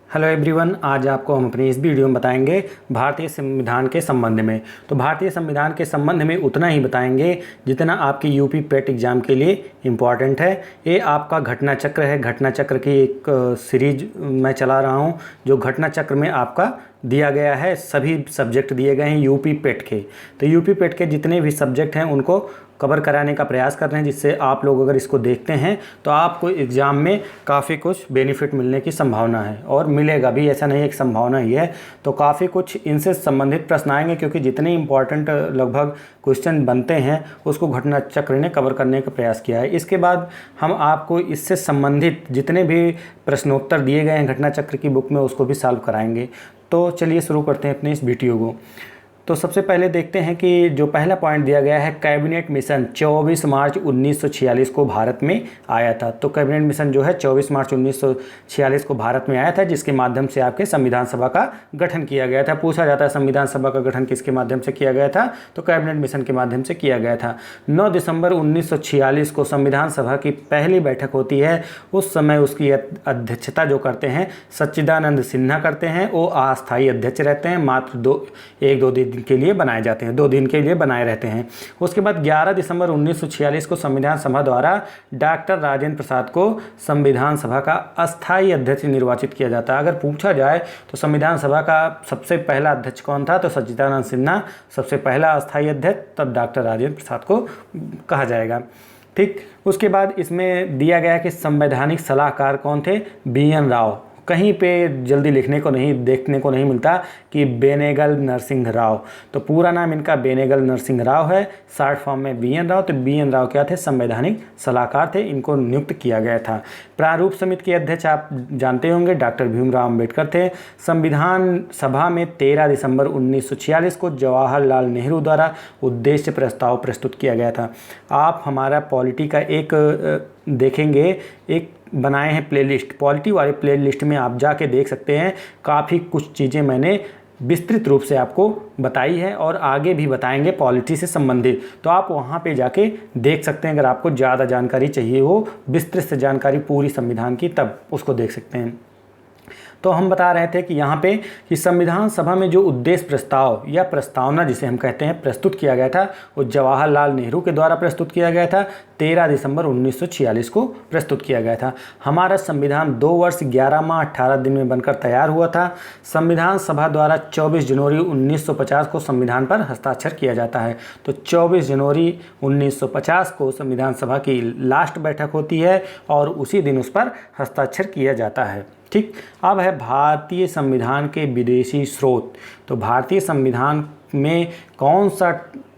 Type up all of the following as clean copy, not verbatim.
Hello everyone, आज आपको हम अपनी इस वीडियो में बताएंगे भारतीय संविधान के संबंध में। तो भारतीय संविधान के संबंध में उतना ही बताएंगे जितना आपकी यूपी पेट एग्ज़ाम के लिए इम्पॉर्टेंट है। ये आपका घटना चक्र है। घटना चक्र की एक सीरीज मैं चला रहा हूँ, जो घटना चक्र में आपका दिया गया है। सभी सब्जेक्ट दिए गए हैं यूपी पेट के। तो यूपी पेट के जितने भी सब्जेक्ट हैं उनको कवर कराने का प्रयास कर रहे हैं, जिससे आप लोग अगर इसको देखते हैं तो आपको एग्ज़ाम में काफ़ी कुछ बेनिफिट मिलने की संभावना है, और मिलेगा भी, ऐसा नहीं एक संभावना ही है। तो काफ़ी कुछ इनसे संबंधित प्रश्न आएंगे, क्योंकि जितने इंपॉर्टेंट लगभग क्वेश्चन बनते हैं उसको घटना चक्र ने कवर करने का प्रयास किया है। इसके बाद हम आपको इससे संबंधित जितने भी प्रश्नोत्तर दिए गए हैं घटना चक्र की बुक में उसको भी सॉल्व कराएंगे। तो चलिए शुरू करते हैं अपने इस वीडियो को। तो सबसे पहले देखते हैं कि जो पहला पॉइंट दिया गया है, कैबिनेट मिशन 24 मार्च 1946 को भारत में आया था। तो कैबिनेट मिशन जो है 24 मार्च 1946 को भारत में आया था, जिसके माध्यम से आपके संविधान सभा का गठन किया गया था। पूछा जाता है संविधान सभा का गठन किसके माध्यम से किया गया था, तो कैबिनेट मिशन के माध्यम से किया गया था। 9 दिसंबर 1946 को संविधान सभा की पहली बैठक होती है। उस समय उसकी अध्यक्षता जो करते हैं सच्चिदानंद सिन्हा करते हैं। वो अस्थायी अध्यक्ष रहते हैं, मात्र एक दो दिन के लिए बनाए जाते हैं, 2 दिन के लिए बनाए रहते हैं। उसके बाद 11 दिसंबर 1946 को संविधान सभा द्वारा डॉक्टर राजेंद्र प्रसाद को संविधान सभा का अस्थायी अध्यक्ष निर्वाचित किया जाता है। अगर पूछा जाए तो संविधान सभा का सबसे पहला अध्यक्ष कौन था, तो सच्चिदानंद सिन्हा सबसे पहला अस्थायी अध्यक्ष, तब डॉक्टर राजेंद्र प्रसाद को कहा जाएगा। ठीक, उसके बाद इसमें दिया गया कि संवैधानिक सलाहकार कौन थे, BN राव। कहीं पे जल्दी लिखने को नहीं, देखने को नहीं मिलता कि बेनेगल नरसिंह राव। तो पूरा नाम इनका बेनेगल नरसिंह राव है, शॉर्ट फॉर्म में BN राव। तो BN राव क्या थे, संवैधानिक सलाहकार थे, इनको नियुक्त किया गया था। प्रारूप समिति के अध्यक्ष आप जानते होंगे डॉक्टर भीमराव अम्बेडकर थे। संविधान सभा में 13 दिसंबर 1946 को जवाहरलाल नेहरू द्वारा उद्देश्य प्रस्ताव प्रस्तुत किया गया था। आप हमारा पॉलिटी का एक देखेंगे, एक बनाए हैं प्लेलिस्ट, पॉलिटी वाले प्लेलिस्ट में आप जाके देख सकते हैं। काफ़ी कुछ चीज़ें मैंने विस्तृत रूप से आपको बताई है और आगे भी बताएंगे पॉलिटी से संबंधित। तो आप वहाँ पे जाके देख सकते हैं। अगर आपको ज़्यादा जानकारी चाहिए हो, विस्तृत से जानकारी पूरी संविधान की, तब उसको देख सकते हैं। तो हम बता रहे थे कि यहाँ पे कि संविधान सभा में जो उद्देश्य प्रस्ताव या प्रस्तावना जिसे हम कहते हैं प्रस्तुत किया गया था, वो जवाहरलाल नेहरू के द्वारा प्रस्तुत किया गया था। 13 दिसंबर 1946 को प्रस्तुत किया गया था। हमारा संविधान 2 वर्ष 11 माह 18 दिन में बनकर तैयार हुआ था। संविधान सभा द्वारा 24 जनवरी 1950 को संविधान पर हस्ताक्षर किया जाता है। तो 24 जनवरी 1950 को संविधान सभा की लास्ट बैठक होती है और उसी दिन उस पर हस्ताक्षर किया जाता है। ठीक, अब है भारतीय संविधान के विदेशी स्रोत। तो भारतीय संविधान में कौन सा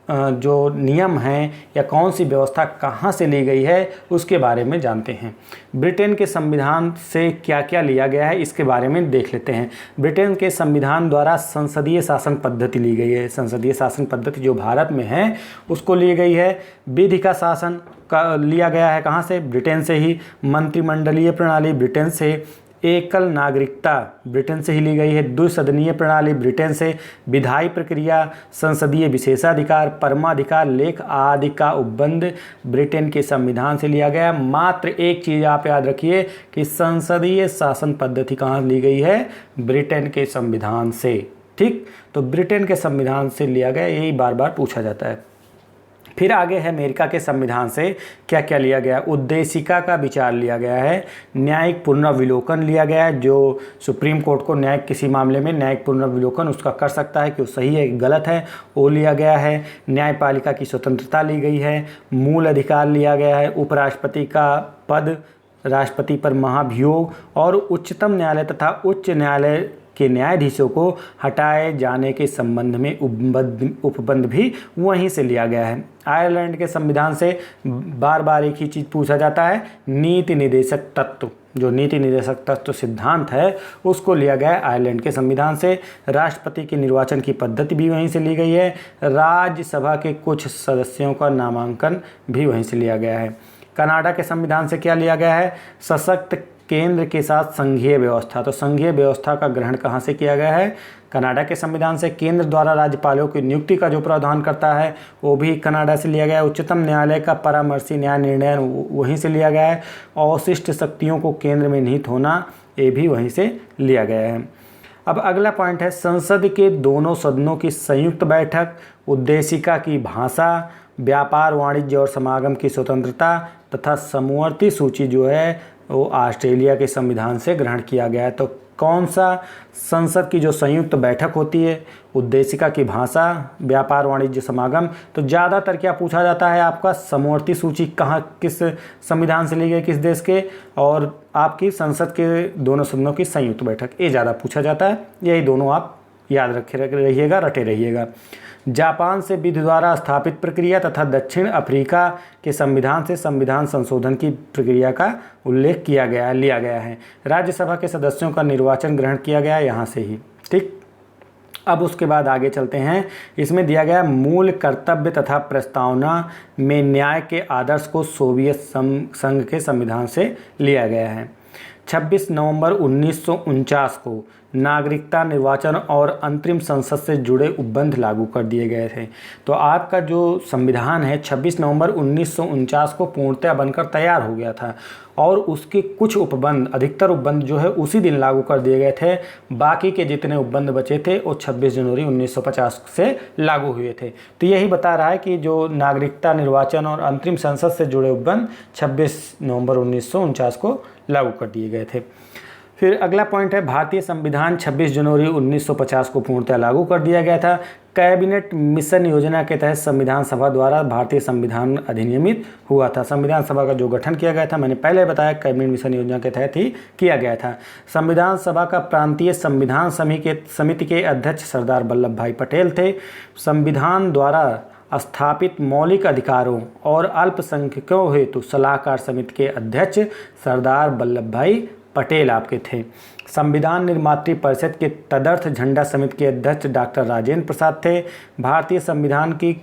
जो नियम है या कौन सी व्यवस्था कहाँ से ली गई है उसके बारे में जानते हैं। ब्रिटेन के संविधान से क्या क्या लिया गया है इसके बारे में देख लेते हैं। ब्रिटेन के संविधान द्वारा संसदीय शासन पद्धति ली गई है। संसदीय शासन पद्धति जो भारत में है उसको ली गई है। विधि का शासन का लिया गया है कहाँ से, ब्रिटेन से ही। मंत्रिमंडलीय प्रणाली ब्रिटेन से। एकल नागरिकता ब्रिटेन से ही ली गई है। द्विसदनीय प्रणाली ब्रिटेन से। विधायी प्रक्रिया, संसदीय विशेषाधिकार, परमाधिकार, लेख आदि का उपबंध ब्रिटेन के संविधान से लिया गया। मात्र एक चीज़ आप याद रखिए कि संसदीय शासन पद्धति कहाँ ली गई है, ब्रिटेन के संविधान से। ठीक, तो ब्रिटेन के संविधान से लिया गया, यही बार बार पूछा जाता है। फिर आगे है अमेरिका के संविधान से क्या क्या लिया गया। उद्देशिका का विचार लिया गया है। न्यायिक पुनर्विलोकन लिया गया है, जो सुप्रीम कोर्ट को न्यायिक किसी मामले में न्यायिक पुनर्विलोकन उसका कर सकता है कि वो सही है गलत है, वो लिया गया है। न्यायपालिका की स्वतंत्रता ली गई है। मूल अधिकार लिया गया है। उपराष्ट्रपति का पद, राष्ट्रपति पर महाभियोग और उच्चतम न्यायालय तथा उच्च न्यायालय के न्यायाधीशों को हटाए जाने के संबंध में उपबंध भी वहीं से लिया गया है। आयरलैंड के संविधान से बार बार एक ही चीज़ पूछा जाता है, नीति निर्देशक तत्व। जो नीति निर्देशक तत्व सिद्धांत है उसको लिया गया है आयरलैंड के संविधान से। राष्ट्रपति के निर्वाचन की पद्धति भी वहीं से ली गई है। राज्यसभा के कुछ सदस्यों का नामांकन भी वहीं से लिया गया है। कनाडा के संविधान से क्या लिया गया है, सशक्त केंद्र के साथ संघीय व्यवस्था। तो संघीय व्यवस्था का ग्रहण कहाँ से किया गया है? कनाडा के संविधान से। केंद्र द्वारा राज्यपालों की नियुक्ति का जो प्रावधान करता है वो भी कनाडा से लिया गया है। उच्चतम न्यायालय का परामर्शी न्याय निर्णय वहीं से लिया गया है। अवशिष्ट शक्तियों को केंद्र में निहित होना, ये भी वहीं से लिया गया है। अब अगला पॉइंट है संसद के दोनों सदनों की संयुक्त बैठक, उद्देशिका की भाषा, व्यापार वाणिज्य और समागम की स्वतंत्रता तथा समवर्ती सूची जो है वो ऑस्ट्रेलिया के संविधान से ग्रहण किया गया है। तो कौन सा संसद की जो संयुक्त बैठक होती है, उद्देशिका की भाषा, व्यापार वाणिज्य समागम, तो ज़्यादातर क्या पूछा जाता है आपका समवर्ती सूची कहाँ किस संविधान से ली गई, किस देश के, और आपकी संसद के दोनों सदनों की संयुक्त बैठक, ये ज़्यादा पूछा जाता है। यही दोनों आप याद रहिएगा, रटे रहिएगा। जापान से विधि द्वारा स्थापित प्रक्रिया तथा दक्षिण अफ्रीका के संविधान से संविधान संशोधन की प्रक्रिया का उल्लेख किया गया लिया गया है। राज्यसभा के सदस्यों का निर्वाचन ग्रहण किया गया यहाँ से ही। ठीक, अब उसके बाद आगे चलते हैं। इसमें दिया गया मूल कर्तव्य तथा प्रस्तावना में न्याय के आदर्श को सोवियत संघ के संविधान से लिया गया है। 26 नवंबर 1949 को नागरिकता, निर्वाचन और अंतरिम संसद से जुड़े उपबंध लागू कर दिए गए थे। तो आपका जो संविधान है 26 नवंबर 1949 को पूर्णतः बनकर तैयार हो गया था और उसके कुछ उपबंध, अधिकतर उपबंध जो है उसी दिन लागू कर दिए गए थे। बाकी के जितने उपबंध बचे थे वो 26 जनवरी 1950 से लागू हुए थे। तो यही बता रहा है कि जो नागरिकता, निर्वाचन और अंतरिम संसद से जुड़े उपबंध 26 नवंबर 1949 को लागू कर दिए गए थे। फिर अगला पॉइंट है भारतीय संविधान 26 जनवरी 1950 को पूर्णतः लागू कर दिया गया था। कैबिनेट मिशन योजना के तहत संविधान सभा द्वारा भारतीय संविधान अधिनियमित हुआ था। संविधान सभा का जो गठन किया गया था मैंने पहले बताया, कैबिनेट मिशन योजना के तहत ही किया गया था। संविधान सभा का प्रांतीय संविधान समिति के अध्यक्ष सरदार वल्लभ भाई पटेल थे। संविधान द्वारा स्थापित मौलिक अधिकारों और अल्पसंख्यकों हेतु सलाहकार समिति के अध्यक्ष सरदार वल्लभ भाई पटेल आपके थे। संविधान निर्मात्री परिषद के तदर्थ झंडा समिति के अध्यक्ष डॉक्टर राजेंद्र प्रसाद थे। भारतीय संविधान की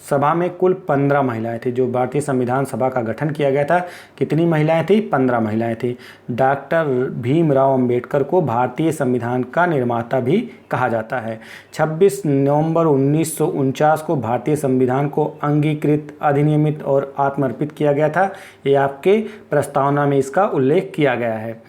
सभा में कुल 15 महिलाएं थी। जो भारतीय संविधान सभा का गठन किया गया था, कितनी महिलाएं थी? 15 महिलाएं थी। डॉक्टर भीमराव अंबेडकर को भारतीय संविधान का निर्माता भी कहा जाता है। 26 नवंबर 1949 को भारतीय संविधान को अंगीकृत, अधिनियमित और आत्मर्पित किया गया था। ये आपके प्रस्तावना में इसका उल्लेख किया गया है।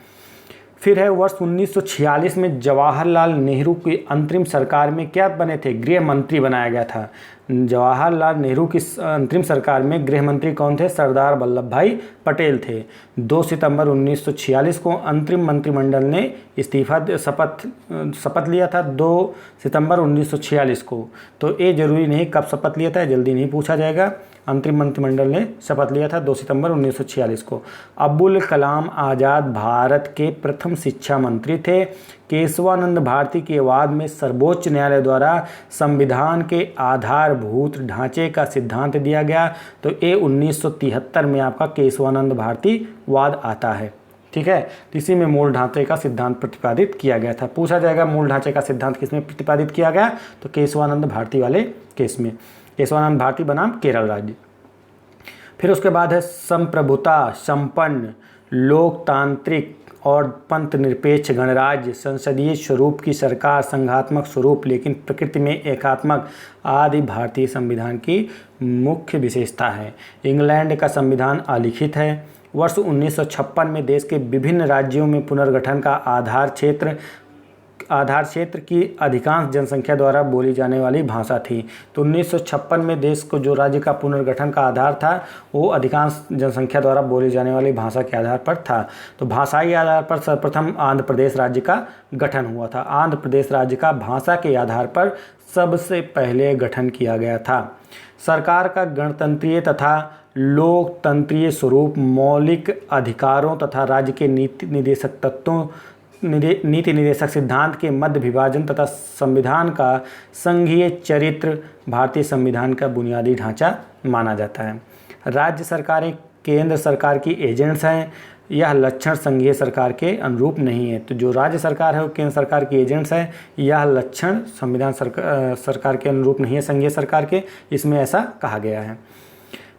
फिर है वर्ष 1946 में जवाहरलाल नेहरू की अंतरिम सरकार में क्या बने थे? गृह मंत्री बनाया गया था। जवाहरलाल नेहरू की अंतरिम सरकार में गृह मंत्री कौन थे? सरदार वल्लभ भाई पटेल थे। 2 सितंबर 1946 को अंतरिम मंत्रिमंडल ने शपथ लिया था। 2 सितंबर 1946 को। तो ये जरूरी नहीं कब शपथ लिया था, जल्दी नहीं पूछा जाएगा। अंतरिम मंत्रिमंडल ने शपथ लिया था 2 सितंबर 1946 को। अबुल कलाम आज़ाद भारत के प्रथम शिक्षा मंत्री थे। केशवानंद भारती के वाद में सर्वोच्च न्यायालय द्वारा संविधान के आधारभूत ढांचे का सिद्धांत दिया गया। तो ये 1973 में आपका केशवानंद भारती वाद आता है। ठीक है, तो इसी में मूल ढांचे का सिद्धांत प्रतिपादित किया गया था। पूछा जाएगा मूल ढांचे का सिद्धांत किसमें प्रतिपादित किया गया? तो केशवानंद भारती वाले केस में। केशवानंद भारती बनाम केरल राज्य। फिर उसके बाद है संप्रभुता, संपन्न, लोकतांत्रिक और पंथ निरपेक्ष गणराज्य, संसदीय स्वरूप की सरकार, संघात्मक स्वरूप लेकिन प्रकृति में एकात्मक आदि भारतीय संविधान की मुख्य विशेषता है। इंग्लैंड का संविधान अलिखित है। वर्ष 1956 में देश के विभिन्न राज्यों में पुनर्गठन का आधार क्षेत्र की अधिकांश जनसंख्या द्वारा बोली जाने वाली भाषा थी। तो 1956 में देश को जो राज्य का पुनर्गठन का आधार था वो अधिकांश जनसंख्या द्वारा बोली जाने वाली भाषा के आधार पर था। तो भाषाई आधार पर सर्वप्रथम आंध्र प्रदेश राज्य का गठन हुआ था। आंध्र प्रदेश राज्य का भाषा के आधार पर सबसे पहले गठन किया गया था। सरकार का गणतंत्रीय तथा लोकतंत्रीय स्वरूप, मौलिक अधिकारों तथा राज्य के नीति निदेशक सिद्धांत के मध्य विभाजन तथा संविधान का संघीय चरित्र भारतीय संविधान का बुनियादी ढांचा माना जाता है। राज्य सरकारें केंद्र सरकार की एजेंट्स हैं। यह लक्षण संघीय सरकार के अनुरूप नहीं है। तो जो राज्य सरकार है वो केंद्र सरकार की एजेंट्स है। यह लक्षण संविधान सरकार के अनुरूप नहीं है, संघीय सरकार के, इसमें ऐसा कहा गया है।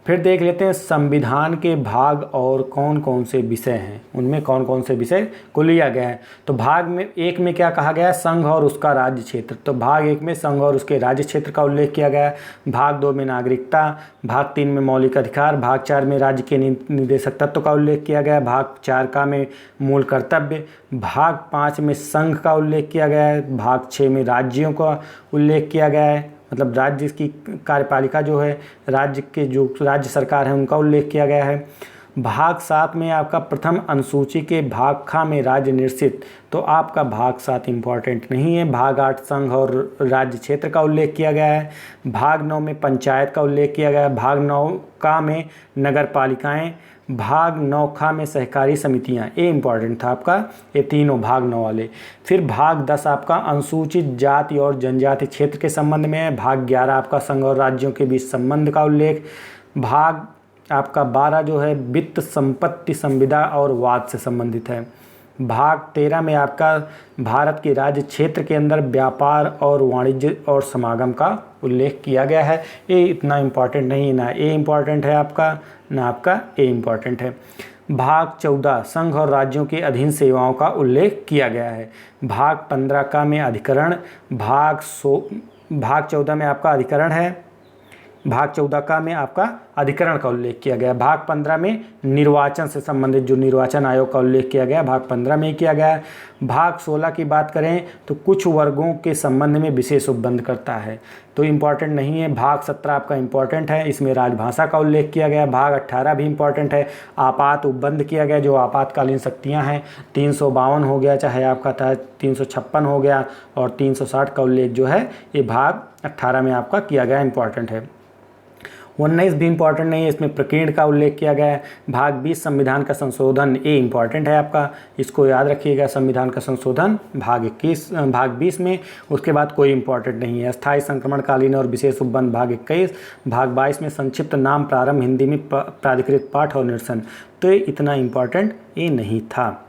फिर देख लेते हैं संविधान के भाग और कौन कौन से विषय हैं, उनमें कौन कौन से विषय को लिया गया है। तो भाग में एक में क्या कहा गया है, संघ और उसका राज्य क्षेत्र। तो भाग एक में संघ और उसके राज्य क्षेत्र का उल्लेख किया गया है। भाग 2 में नागरिकता, भाग 3 में मौलिक अधिकार, भाग 4 में राज्य के निर्देशक तत्व का उल्लेख किया गया है, भाग 4 का में मूल कर्तव्य, भाग 5 में संघ का उल्लेख किया गया है, भाग 6 में राज्यों का उल्लेख किया गया है, मतलब राज्य की कार्यपालिका जो है, राज्य के जो राज्य सरकार है उनका उल्लेख किया गया है। भाग 7 में आपका प्रथम अनुसूची के भाग ख में राज्य निश्चित, तो आपका भाग 7 इम्पॉर्टेंट नहीं है। भाग 8 संघ और राज्य क्षेत्र का उल्लेख किया गया है। भाग 9 में पंचायत का उल्लेख किया गया है। भाग 9 का में नगर पालिकाएँ, भाग 9 खा में सहकारी समितियां, ये इंपॉर्टेंट था आपका, ये तीनों भाग 9 वाले। फिर भाग 10 आपका अनुसूचित जाति और जनजाति क्षेत्र के संबंध में है। भाग 11 आपका संघ और राज्यों के बीच संबंध का उल्लेख। भाग आपका 12 जो है वित्त, संपत्ति, संविदा और वाद से संबंधित है। भाग 13 में आपका भारत के राज्य क्षेत्र के अंदर व्यापार और वाणिज्य और समागम का उल्लेख किया गया है। ये इतना इम्पॉर्टेंट नहीं है, ना ए इम्पॉर्टेंट है आपका, ना आपका ए इम्पॉर्टेंट है। भाग 14 संघ और राज्यों के अधीन सेवाओं का उल्लेख किया गया है। भाग 15 का में अधिकरण, भाग 14 में आपका अधिकरण है। भाग 14 का में आपका अधिकरण का उल्लेख किया गया। भाग 15 में निर्वाचन से संबंधित जो निर्वाचन आयोग का उल्लेख किया गया, भाग 15 में ही किया गया है। भाग 16 की बात करें तो कुछ वर्गों के संबंध में विशेष उपबंध करता है, तो इम्पॉर्टेंट नहीं है। भाग 17 आपका इम्पॉर्टेंट है, इसमें राजभाषा का उल्लेख किया गया। भाग 18 भी इम्पॉर्टेंट है, आपात उपबंध किया गया, जो आपातकालीन शक्तियाँ हैं। 352 हो गया, चाहे आपका था 356 हो गया, और 360 का उल्लेख जो है ये भाग 18 में आपका किया गया, इम्पॉर्टेंट है। 19 भी इम्पॉर्टेंट नहीं है, इसमें प्रकीर्ण का उल्लेख किया गया है। भाग 20 संविधान का संशोधन, ये इम्पॉर्टेंट है आपका, इसको याद रखिएगा। संविधान का संशोधन भाग 20 में, उसके बाद कोई इम्पॉर्टेंट नहीं है। अस्थायी संक्रमणकालीन और विशेष उपबंध भाग 21। भाग 22 में संक्षिप्त नाम प्रारंभ हिंदी में प्राधिकृत पाठ और निरसन, तो ये इतना इम्पॉर्टेंट ये नहीं था।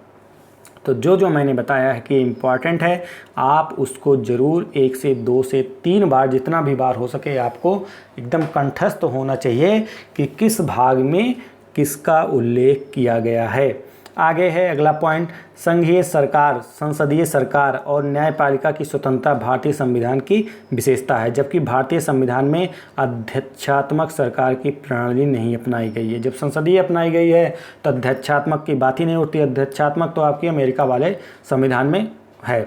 तो जो मैंने बताया है कि इम्पॉर्टेंट है, आप उसको ज़रूर 1 से 2 से 3 बार, जितना भी बार हो सके आपको एकदम कंठस्थ होना चाहिए कि किस भाग में किसका उल्लेख किया गया है। आगे है अगला पॉइंट, संघीय सरकार, संसदीय सरकार और न्यायपालिका की स्वतंत्रता भारतीय संविधान की विशेषता है, जबकि भारतीय संविधान में अध्यक्षात्मक सरकार की प्रणाली नहीं अपनाई गई है। जब संसदीय अपनाई गई है तो अध्यक्षात्मक की बात ही नहीं उठती। अध्यक्षात्मक तो आपकी अमेरिका वाले संविधान में है।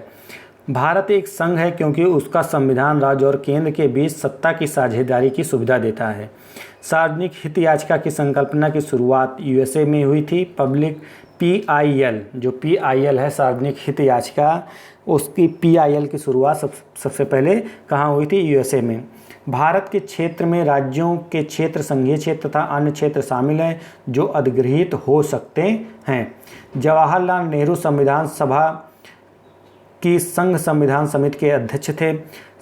भारत एक संघ है क्योंकि उसका संविधान राज्य और केंद्र के बीच सत्ता की साझेदारी की सुविधा देता है। सार्वजनिक हित याचिका की संकल्पना की शुरुआत यूएसए में हुई थी। पब्लिक PIL, जो PIL है सार्वजनिक हित याचिका, उसकी PIL की शुरुआत सबसे पहले कहाँ हुई थी, यूएसए में। भारत के क्षेत्र में राज्यों के क्षेत्र, संघीय क्षेत्र तथा अन्य क्षेत्र शामिल हैं जो अधिगृहीत हो सकते हैं। जवाहरलाल नेहरू संविधान सभा की संघ संविधान समिति के अध्यक्ष थे।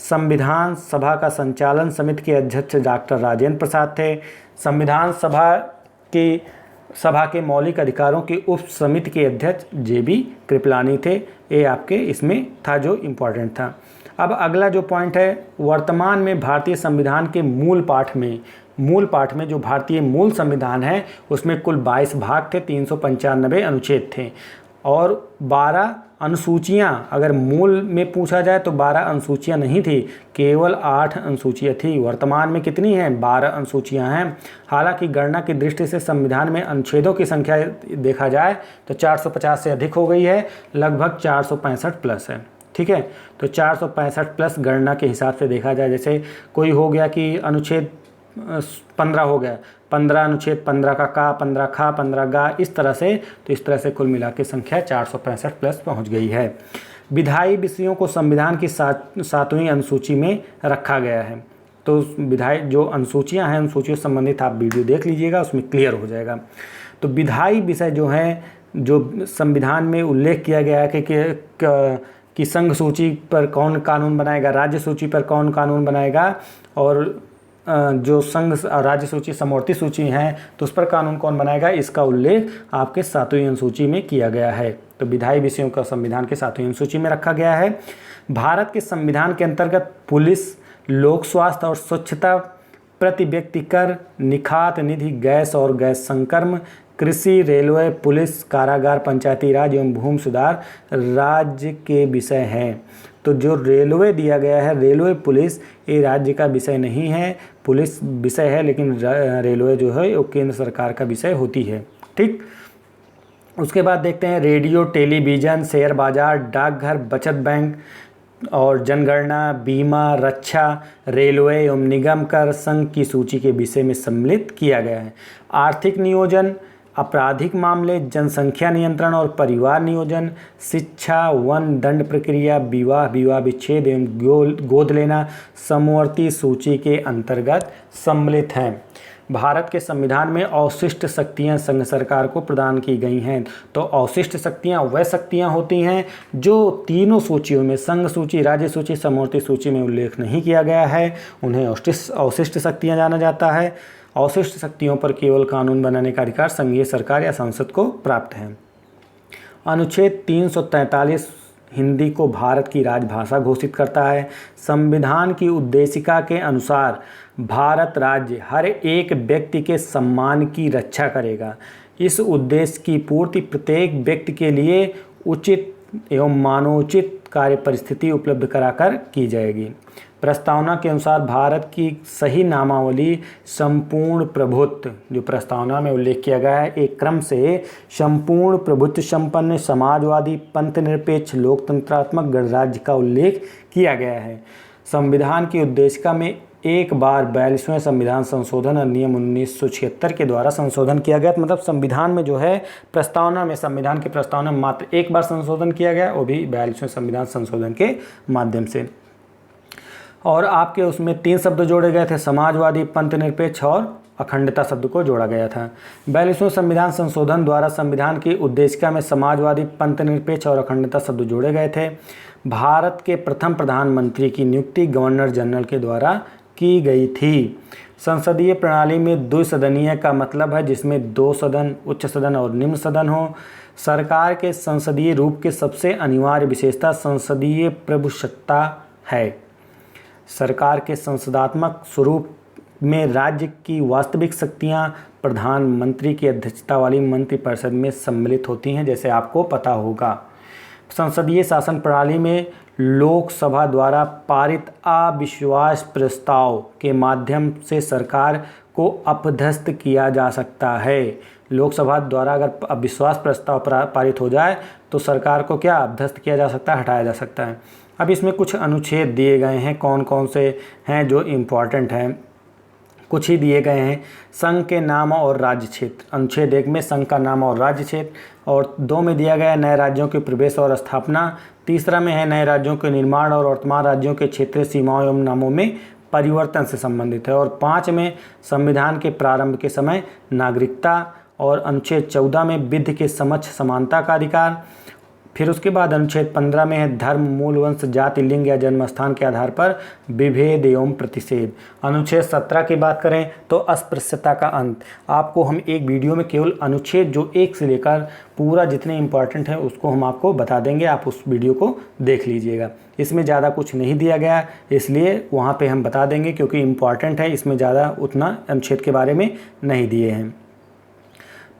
संविधान सभा का संचालन समिति के अध्यक्ष डॉक्टर राजेंद्र प्रसाद थे। संविधान सभा के मौलिक अधिकारों की उप समिति के अध्यक्ष JB कृपलानी थे। ये आपके इसमें था जो इम्पोर्टेंट था। अब अगला जो पॉइंट है, वर्तमान में भारतीय संविधान के मूल पाठ में जो भारतीय मूल संविधान है उसमें कुल 22 भाग थे, 395 अनुच्छेद थे और 12 अनुसूचियाँ। अगर मूल में पूछा जाए तो 12 अनुसूचियाँ नहीं थी, केवल 8 अनुसूचियाँ थी। वर्तमान में कितनी हैं, 12 अनुसूचियाँ हैं। हालांकि गणना की दृष्टि से संविधान में अनुच्छेदों की संख्या देखा जाए तो 450 से अधिक हो गई है, लगभग 465 प्लस है। ठीक है, तो 465 प्लस गणना के हिसाब से देखा जाए, जैसे कोई हो गया कि अनुच्छेद 15 हो गया, 15 अनुच्छेद 15 का 15 खा 15 गा, इस तरह से, तो इस तरह से कुल मिला के संख्या 465 प्लस पहुंच गई है। विधायी विषयों को संविधान की 7वीं अनुसूची में रखा गया है। तो विधायी जो अनुसूचियां हैं, अनुसूचियों से संबंधित आप वीडियो देख लीजिएगा, उसमें क्लियर हो जाएगा। तो विधायी विषय जो हैं, जो संविधान में उल्लेख किया गया है कि संघ सूची पर कौन कानून बनाएगा, राज्य सूची पर कौन कानून बनाएगा, और जो संघ राज्य सूची समवर्ती सूची हैं तो उस पर कानून कौन बनाएगा, इसका उल्लेख आपके 7वीं अनुसूची में किया गया है। तो विधायी विषयों का संविधान के 7वीं अनुसूची में रखा गया है। भारत के संविधान के अंतर्गत पुलिस, लोक स्वास्थ्य और स्वच्छता प्रति व्यक्ति कर, निखात निधि, गैस और गैस संक्रमण, कृषि, रेलवे, पुलिस, कारागार, पंचायती राज एवं भूमि सुधार राज्य के विषय हैं। तो जो रेलवे दिया गया है, रेलवे पुलिस, ये राज्य का विषय नहीं है, पुलिस विषय है, लेकिन रेलवे जो है वो केंद्र सरकार का विषय होती है। ठीक, उसके बाद देखते हैं रेडियो, टेलीविज़न, शेयर बाजार, डाकघर, बचत बैंक और जनगणना, बीमा, रक्षा, रेलवे एवं निगम कर संघ की सूची के विषय में सम्मिलित किया गया है। आर्थिक नियोजन, आपराधिक मामले, जनसंख्या नियंत्रण और परिवार नियोजन, शिक्षा, वन, दंड प्रक्रिया, विवाह, विवाह विच्छेद एवं गोद लेना समवर्ती सूची के अंतर्गत सम्मिलित हैं। भारत के संविधान में अवशिष्ट शक्तियां संघ सरकार को प्रदान की गई हैं। तो अवशिष्ट शक्तियां वह शक्तियां होती हैं जो तीनों सूचियों में, संघ सूची, राज्य सूची, समवर्ती सूची में उल्लेख नहीं किया गया है, उन्हें अवशिष्ट शक्तियां जाना जाता है। अवशिष्ट शक्तियों पर केवल कानून बनाने का अधिकार संघीय सरकार या संसद को प्राप्त है। अनुच्छेद 343 हिंदी को भारत की राजभाषा घोषित करता है। संविधान की उद्देशिका के अनुसार भारत राज्य हर एक व्यक्ति के सम्मान की रक्षा करेगा। इस उद्देश्य की पूर्ति प्रत्येक व्यक्ति के लिए उचित एवं मानवोचित कार्य परिस्थिति उपलब्ध कराकर की जाएगी। प्रस्तावना के अनुसार भारत की सही नामावली संपूर्ण प्रभुत्व, जो प्रस्तावना में उल्लेख किया गया है, एक क्रम से संपूर्ण प्रभुत्व संपन्न, समाजवादी, पंथ निरपेक्ष, लोकतंत्रात्मक गणराज्य का उल्लेख किया गया है। संविधान की उद्देशिका में एक बार 42वें संविधान संशोधन अधिनियम 1976 के द्वारा संशोधन किया गया। मतलब संविधान में जो है प्रस्तावना में, संविधान की प्रस्तावना में मात्र एक बार संशोधन किया गया, वो भी 42वें संविधान संशोधन के माध्यम से। और आपके उसमें 3 शब्द जोड़े गए थे, समाजवादी, पंथ निरपेक्ष और अखंडता शब्द को जोड़ा गया था। 42वें संविधान संशोधन द्वारा संविधान की उद्देशिका में समाजवादी, पंथ निरपेक्ष और अखंडता शब्द जोड़े गए थे। भारत के प्रथम प्रधानमंत्री की नियुक्ति गवर्नर जनरल के द्वारा की गई थी। संसदीय प्रणाली में द्विसदनीय का मतलब है जिसमें 2 सदन, उच्च सदन और निम्न सदन हो। सरकार के संसदीय रूप के सबसे अनिवार्य विशेषता संसदीय प्रभुसत्ता है। सरकार के संसदात्मक स्वरूप में राज्य की वास्तविक शक्तियां प्रधानमंत्री की अध्यक्षता वाली मंत्रिपरिषद में सम्मिलित होती हैं, जैसे आपको पता होगा। संसदीय शासन प्रणाली में लोकसभा द्वारा पारित अविश्वास प्रस्ताव के माध्यम से सरकार को अपदस्थ किया जा सकता है। लोकसभा द्वारा अगर अविश्वास प्रस्ताव पारित हो जाए तो सरकार को क्या अपदस्थ किया जा सकता है, हटाया जा सकता है। अब इसमें कुछ अनुच्छेद दिए गए हैं, कौन कौन से हैं जो इम्पॉर्टेंट हैं, कुछ ही दिए गए हैं। संघ के नाम और राज्य क्षेत्र, अनुच्छेद 1 में संघ का नाम और राज्य क्षेत्र, और 2 में दिया गया है नए राज्यों के प्रवेश और स्थापना, 3 में है नए राज्यों के निर्माण और वर्तमान राज्यों के क्षेत्रीय सीमाओं एवं नामों में परिवर्तन से संबंधित है, और 5 में संविधान के प्रारंभ के समय नागरिकता, और अनुच्छेद 14 में विधि के समक्ष समानता का अधिकार। फिर उसके बाद अनुच्छेद 15 में है धर्म, मूल, वंश, जाति, लिंग या जन्म स्थान के आधार पर विभेद एवं प्रतिषेध। अनुच्छेद 17 की बात करें तो अस्पृश्यता का अंत। आपको हम एक वीडियो में केवल अनुच्छेद जो 1 से लेकर पूरा जितने इंपॉर्टेंट है उसको हम आपको बता देंगे, आप उस वीडियो को देख लीजिएगा। इसमें ज़्यादा कुछ नहीं दिया गया, इसलिए वहाँ पर हम बता देंगे क्योंकि इम्पॉर्टेंट है, इसमें ज़्यादा उतना अनुच्छेद के बारे में नहीं दिए हैं।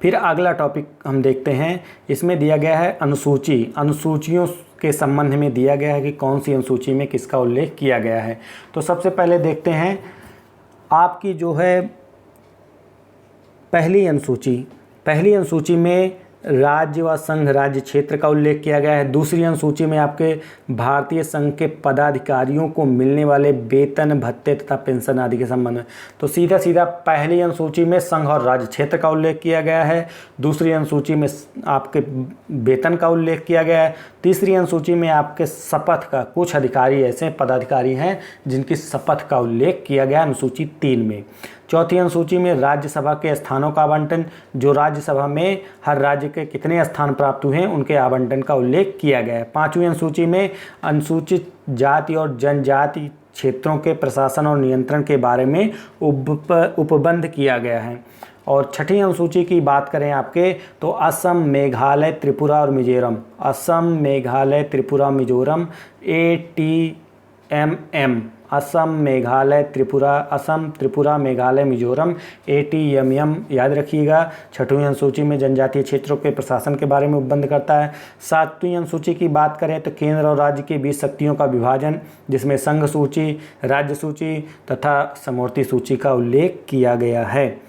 फिर अगला टॉपिक हम देखते हैं, इसमें दिया गया है अनुसूची। अनुसूचियों के संबंध में दिया गया है कि कौन सी अनुसूची में किसका उल्लेख किया गया है। तो सबसे पहले देखते हैं आपकी जो है पहली अनुसूची में राज्य व संघ राज्य क्षेत्र का उल्लेख किया गया है। दूसरी अनुसूची में आपके भारतीय संघ के पदाधिकारियों को मिलने वाले वेतन, भत्ते तथा पेंशन आदि के संबंध में। तो सीधा सीधा पहली अनुसूची में संघ और राज्य क्षेत्र का उल्लेख किया गया है, दूसरी अनुसूची में आपके वेतन का उल्लेख किया गया है, तीसरी अनुसूची में आपके शपथ का, कुछ अधिकारी ऐसे पदाधिकारी हैं जिनकी शपथ का उल्लेख किया गया अनुसूची 3 में। चौथी अनुसूची में राज्यसभा के स्थानों का आवंटन, जो राज्यसभा में हर राज्य के कितने स्थान प्राप्त हुए हैं उनके आवंटन का उल्लेख किया गया है। 5वीं अनुसूची में अनुसूचित जाति और जनजाति क्षेत्रों के प्रशासन और नियंत्रण के बारे में उपबंध किया गया है। और 6ठी अनुसूची की बात करें आपके तो असम, मेघालय, त्रिपुरा और मिजोरम, असम, मेघालय, त्रिपुरा, मिजोरम MM असम, मेघालय, त्रिपुरा, मेघालय, मिजोरम, ATMM याद रखिएगा। 6वीं अनुसूची में जनजातीय क्षेत्रों के प्रशासन के बारे में उपबंध करता है। 7वीं अनुसूची की बात करें तो केंद्र और राज्य के बीच शक्तियों का विभाजन, जिसमें संघ सूची, राज्य सूची तथा समवर्ती सूची का उल्लेख किया गया है।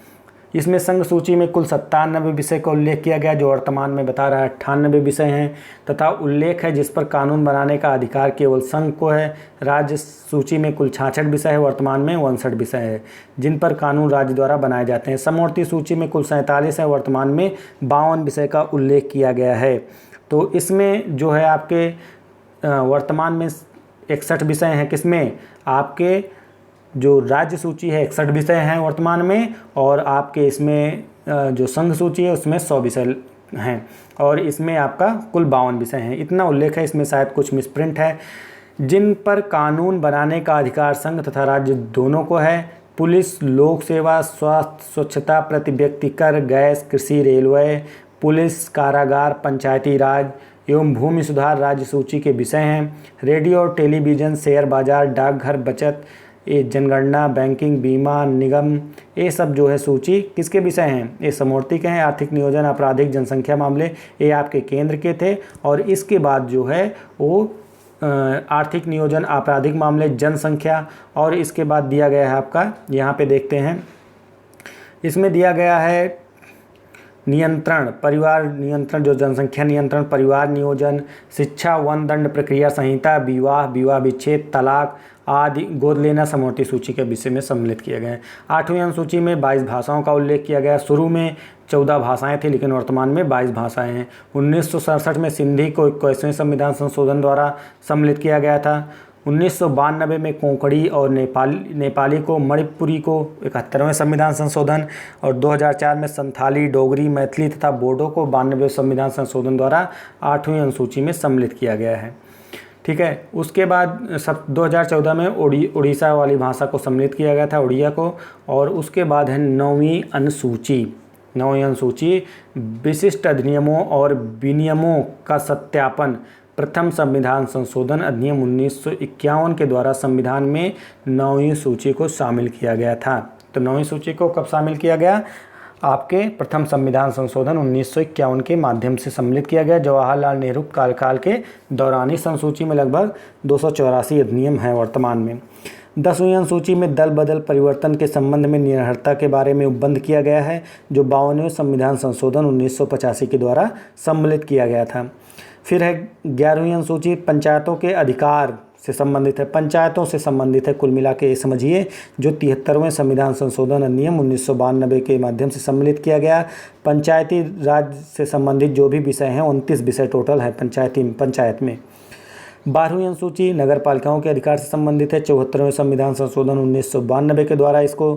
इसमें संघ सूची में कुल 97 विषय का उल्लेख किया गया, जो वर्तमान में बता रहा है 98 विषय हैं, तथा उल्लेख है जिस पर कानून बनाने का अधिकार केवल संघ को है। राज्य सूची में कुल 66 विषय है, वर्तमान में 59 विषय है जिन पर कानून राज्य द्वारा बनाए जाते हैं। समवर्ती सूची में कुल 47 है, वर्तमान में 52 विषय का उल्लेख किया गया है। तो इसमें जो है आपके वर्तमान में 61 विषय हैं, किसमें आपके जो राज्य सूची है 61 विषय हैं वर्तमान में, और आपके इसमें जो संघ सूची है उसमें 100 विषय हैं, और इसमें आपका कुल 52 विषय हैं। इतना उल्लेख है, इसमें शायद कुछ मिसप्रिंट है। जिन पर कानून बनाने का अधिकार संघ तथा राज्य दोनों को है: पुलिस, लोक सेवा, स्वास्थ्य, स्वच्छता, प्रति व्यक्ति कर, गैस, कृषि, रेलवे, पुलिस, कारागार, पंचायती राज एवं भूमि सुधार राज्य सूची के विषय हैं। रेडियो और टेलीविज़न, शेयर बाजार, डाकघर, बचत, ये जनगणना, बैंकिंग, बीमा निगम, ये सब जो है सूची किसके विषय हैं? ये समवर्ती के हैं। आर्थिक नियोजन, आपराधिक, जनसंख्या मामले, ये आपके केंद्र के थे, और इसके बाद जो है वो आर्थिक नियोजन, आपराधिक मामले, जनसंख्या, और इसके बाद दिया गया है आपका, यहाँ पे देखते हैं, इसमें दिया गया है नियंत्रण, परिवार नियंत्रण, जो जनसंख्या नियंत्रण, परिवार नियोजन, शिक्षा, वन दंड प्रक्रिया संहिता, विवाह, विवाह विच्छेद, तलाक आदि गोद लेना समवर्ती सूची के विषय में सम्मिलित किए गए हैं। 8वीं अनुसूची में 22 भाषाओं का उल्लेख किया गया। शुरू में 14 भाषाएं थी, लेकिन वर्तमान में 22 भाषाएं हैं। 1967 में सिंधी को 21वें संविधान संशोधन द्वारा सम्मिलित किया गया था। 1992 में कोंकणी और नेपाली को, मणिपुरी को 71वें संविधान संशोधन, और 2004 में संथाली, डोगरी, मैथिली तथा बोडो को 92वें संविधान संशोधन द्वारा 8वीं अनुसूची में सम्मिलित किया गया है। ठीक है, उसके बाद 2014 में उड़ीसा वाली भाषा को सम्मिलित किया गया था, उड़िया को, और उसके बाद है 9वीं अनुसूची। 9वीं अनुसूची विशिष्ट अधिनियमों और विनियमों का सत्यापन, प्रथम संविधान संशोधन अधिनियम 1951 के द्वारा संविधान में 9वीं सूची को शामिल किया गया था। तो 9वीं सूची को कब शामिल किया गया? आपके प्रथम संविधान संशोधन 1951 के माध्यम से सम्मिलित किया गया। जवाहरलाल नेहरू कार्यकाल के दौरान इस अनुसूची में लगभग 284 अधिनियम हैं वर्तमान में। 10वीं अनुसूची में दल बदल परिवर्तन के संबंध में निरर्हता के बारे में उपबंध किया गया है, जो 52वें संविधान संशोधन 1985 के द्वारा सम्मिलित किया गया था। फिर है 11वीं अनुसूची, पंचायतों के अधिकार से संबंधित है, पंचायतों से संबंधित है। कुल मिला के ये समझिए, जो 73वें संविधान संशोधन अधिनियम 1992 के माध्यम से सम्मिलित किया गया। पंचायती राज से संबंधित जो भी विषय हैं 29 विषय टोटल है पंचायत में। 12वीं अनुसूची नगर पालिकाओं के अधिकार से संबंधित है। 74वें संविधान संशोधन 1992 के द्वारा इसको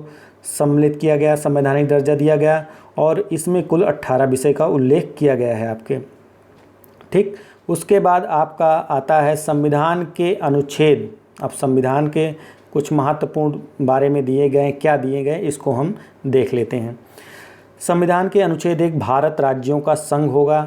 सम्मिलित किया गया, संवैधानिक दर्जा दिया गया, और इसमें कुल 18 विषय का उल्लेख किया गया है आपके। ठीक, उसके बाद आपका आता है संविधान के अनुच्छेद। अब संविधान के कुछ महत्वपूर्ण बारे में दिए गए, क्या दिए गए इसको हम देख लेते हैं। संविधान के अनुच्छेद 1 भारत राज्यों का संघ होगा